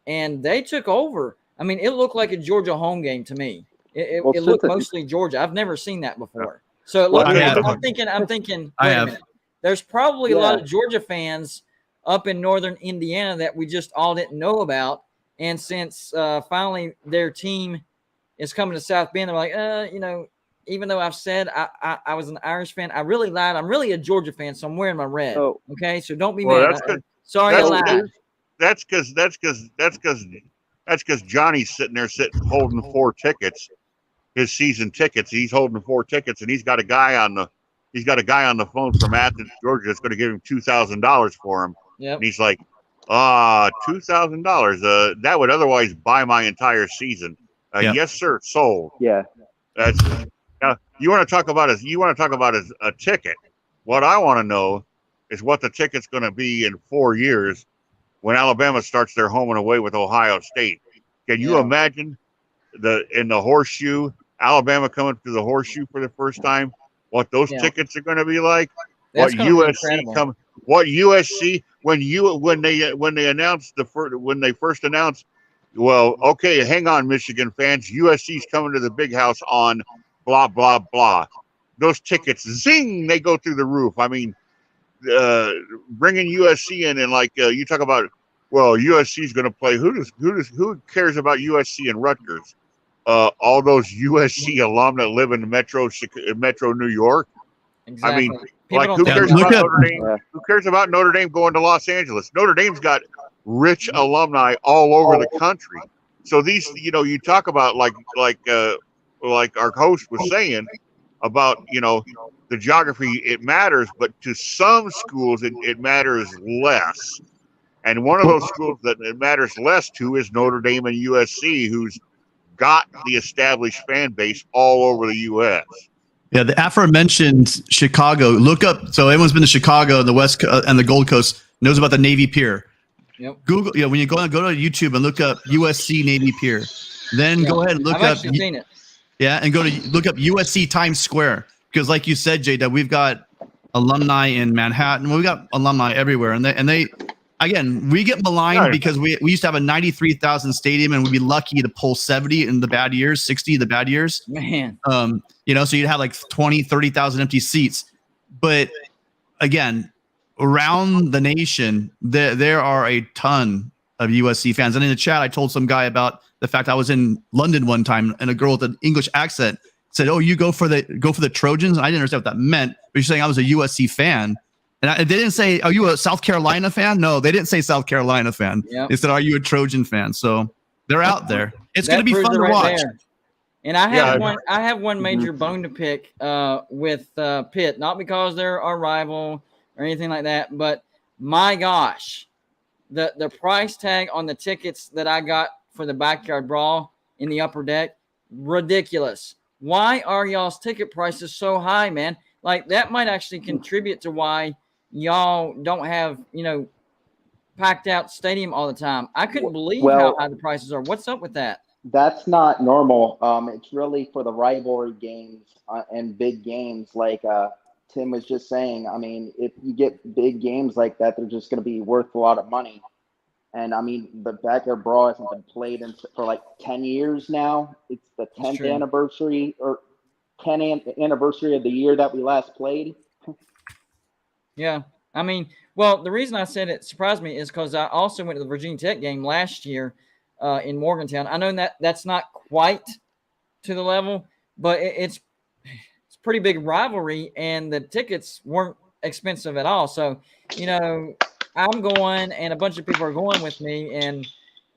and they took over. I mean, it looked like a Georgia home game to me. It looked mostly Georgia. I've never seen that before. So it looked, I'm thinking, wait a minute. There's probably a lot of Georgia fans up in northern Indiana that we just all didn't know about. And since finally their team is coming to South Bend, they're like, even though I've said I was an Irish fan, I really lied. I'm really a Georgia fan, so I'm wearing my red. Oh. Okay, so don't be Well, mad. Sorry, I lied. That's because Johnny's sitting there holding 4 tickets, his season tickets. He's holding 4 tickets, and he's got a guy on the phone from Athens, Georgia, that's going to give him $2,000 for him. Yep. And he's like, $2,000. That would otherwise buy my entire season. Yes, sir. Sold. Yeah. That's now. You want to talk about a ticket. What I want to know is what the ticket's going to be in 4 years when Alabama starts their home and away with Ohio State. Can you imagine in the horseshoe, Alabama coming to the horseshoe for the first time? What those tickets are going to be like? That's What USC when they first announced, well, okay, hang on, Michigan fans, USC's coming to the big house on blah blah blah. Those tickets, zing, they go through the roof. I mean, bringing USC in and like you talk about, well, USC's going to play. Who cares about USC and Rutgers? All those USC alum that live in Metro New York. Exactly. I mean, who cares about Notre Dame? Who cares about Notre Dame going to Los Angeles? Notre Dame's got rich alumni all over the country. So these, you talk about like our host was saying about, the geography, it matters, but to some schools it matters less. And one of those schools that it matters less to is Notre Dame and USC, who's got the established fan base all over the U.S. Yeah, the aforementioned Chicago. Look up. So everyone's been to Chicago, the West and the Gold Coast, knows about the Navy Pier. Yep. Google. When you go to YouTube and look up USC Navy Pier, then go ahead and look I've up. actually seen it. Yeah, and look up USC Times Square, because like you said, Jay, that we've got alumni in Manhattan. We've got alumni everywhere, and they again, we get maligned Right. because we used to have a 93,000 stadium and we'd be lucky to pull 70 in the bad years, 60 in the bad years. Man. You know, so you'd have like 20, 30,000 empty seats. But again, around the nation, there are a ton of USC fans. And in the chat, I told some guy about the fact I was in London one time and a girl with an English accent said, "Oh, you go for the Trojans?" And I didn't understand what that meant, but you're saying I was a USC fan. And they didn't say, "Are you a South Carolina fan?" No, they didn't say South Carolina fan. Yep. They said, "Are you a Trojan fan?" So they're out there. It's going to be proves fun it to right watch. there. And I have one major bone to pick with Pitt, not because they're our rival or anything like that, but my gosh, the price tag on the tickets that I got for the backyard brawl in the upper deck, ridiculous. Why are y'all's ticket prices so high, man? Like, that might actually contribute to why y'all don't have, packed out stadium all the time. I couldn't believe how high the prices are. What's up with that? That's not normal. It's really for the rivalry games and big games, like Tim was just saying. I mean, if you get big games like that, they're just going to be worth a lot of money. And I mean, the backyard brawl hasn't been played for like 10 years now. It's the 10th anniversary or 10th anniversary of the year that we last played. Yeah. I mean, well, the reason I said it surprised me is because I also went to the Virginia Tech game last year in Morgantown. I know that's not quite to the level, but it's pretty big rivalry, and the tickets weren't expensive at all. So, I'm going, and a bunch of people are going with me, and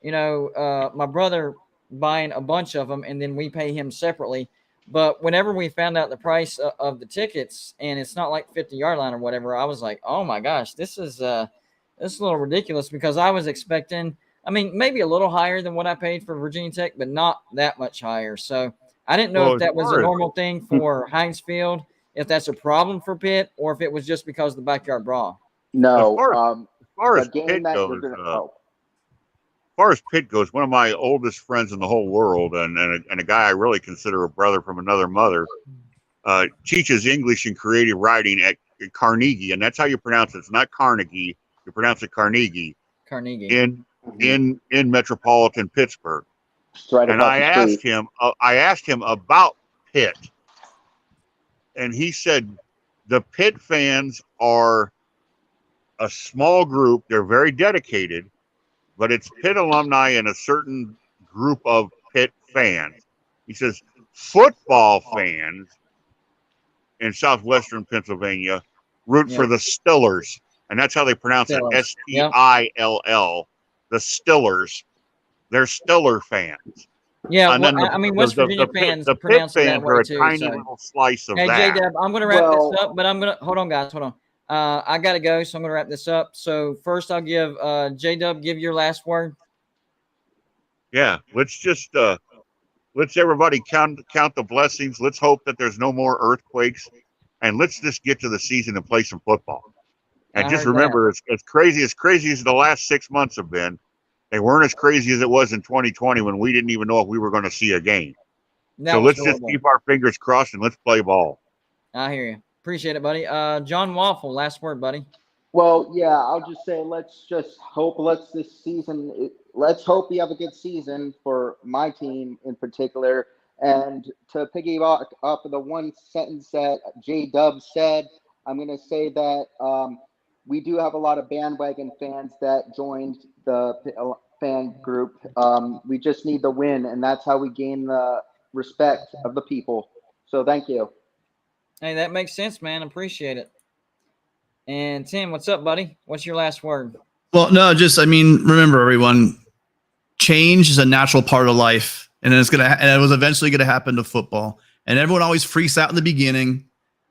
my brother buying a bunch of them, and then we pay him separately. But whenever we found out the price of the tickets, and it's not like 50-yard line or whatever, I was like, oh my gosh, this is a little ridiculous, because I was expecting, I mean, maybe a little higher than what I paid for Virginia Tech, but not that much higher. So I didn't know if that was a normal thing for Heinz Field, if that's a problem for Pitt, or if it was just because of the backyard brawl. No, as far as Pitt goes, one of my oldest friends in the whole world, and a guy I really consider a brother from another mother, teaches English and creative writing at Carnegie, and that's how you pronounce it. It's not Carnegie; you pronounce it Carnegie. Carnegie in metropolitan Pittsburgh. Right. And I asked him about Pitt, and he said the Pitt fans are a small group. They're very dedicated, but it's Pitt alumni and a certain group of Pitt fans. He says football fans in southwestern Pennsylvania root for the Stillers, and that's how they pronounce it, Still. The Stillers. They're Stiller fans. Yeah, I mean, West Virginia fans pronounce it that way too. Tiny little slice of that. Hey, J-Dub, I'm going to wrap this up, but hold on, guys, hold on. I got to go, so I'm going to wrap this up. So first, I'll give J-Dub, give your last word. Yeah, let's just let's everybody count the blessings. Let's hope that there's no more earthquakes, and let's just get to the season and play some football. And just remember, as crazy as the last 6 months have been, they weren't as crazy as it was in 2020 when we didn't even know if we were going to see a game. So let's just keep our fingers crossed and let's play ball. I hear you. Appreciate it, buddy. John Waffle, last word, buddy. Well, yeah, I'll just say let's hope we have a good season for my team in particular. And to piggyback off of the one sentence that J-Dub said, I'm going to say that we do have a lot of bandwagon fans that joined the fan group. We just need the win, and that's how we gain the respect of the people. So thank you. Hey, that makes sense, man. Appreciate it. And Tim, what's up, buddy? What's your last word? Well, no, remember, everyone, change is a natural part of life, and it was eventually going to happen to football. And everyone always freaks out in the beginning,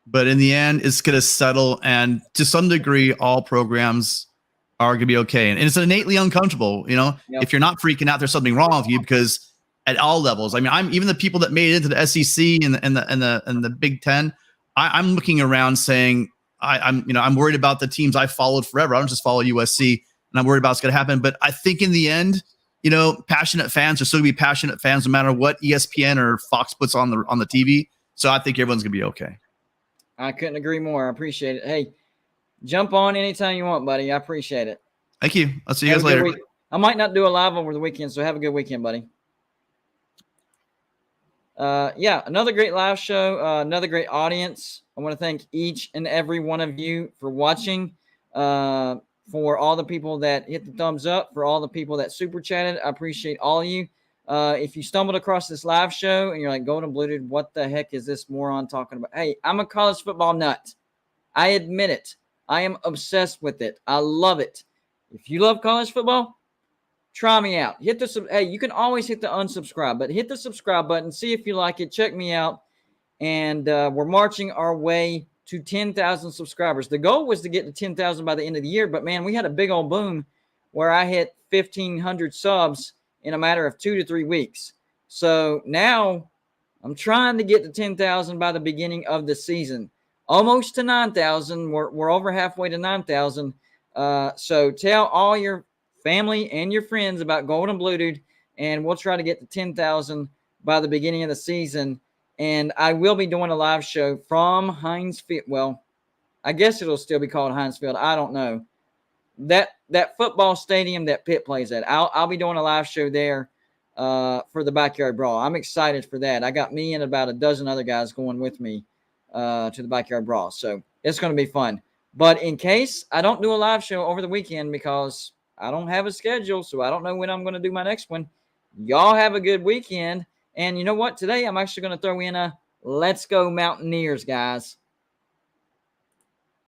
but in the end, it's going to settle. And to some degree, all programs are going to be okay. And it's innately uncomfortable. If you're not freaking out, there's something wrong with you, because at all levels, I mean, I'm even the people that made it into the SEC and the Big Ten. I'm looking around saying, I'm worried about the teams I followed forever. I don't just follow USC, and I'm worried about what's going to happen. But I think in the end, passionate fans are still going to be passionate fans no matter what ESPN or Fox puts on the TV. So I think everyone's going to be okay. I couldn't agree more. I appreciate it. Hey, jump on anytime you want, buddy. I appreciate it. Thank you. I'll see you Have guys a good later. week. I might not do a live over the weekend, so have a good weekend, buddy. Yeah, another great live show, another great audience. I want to thank each and every one of you for watching, for all the people that hit the thumbs up, for all the people that super chatted. I appreciate all of you. If you stumbled across this live show and you're like, Golden Blue Dude, what the heck is this moron talking about? Hey, I'm a college football nut. I admit it. I am obsessed with it. I love it. If you love college football, try me out. Hey, you can always hit the unsubscribe, but hit the subscribe button. See if you like it. Check me out. And we're marching our way to 10,000 subscribers. The goal was to get to 10,000 by the end of the year, but man, we had a big old boom where I hit 1,500 subs in a matter of 2 to 3 weeks. So now I'm trying to get to 10,000 by the beginning of the season. Almost to 9,000. We're over halfway to 9,000. So tell all your family and your friends about Golden Blue Dude, and we'll try to get to 10,000 by the beginning of the season. And I will be doing a live show from Heinz Field. Well, I guess it'll still be called Heinz Field. I don't know. That football stadium that Pitt plays at. I'll be doing a live show there for the Backyard Brawl. I'm excited for that. I got me and about a dozen other guys going with me to the Backyard Brawl. So it's going to be fun. But in case I don't do a live show over the weekend because I don't have a schedule, so I don't know when I'm going to do my next one, y'all have a good weekend. And you know what? Today I'm actually going to throw in a Let's Go Mountaineers, guys.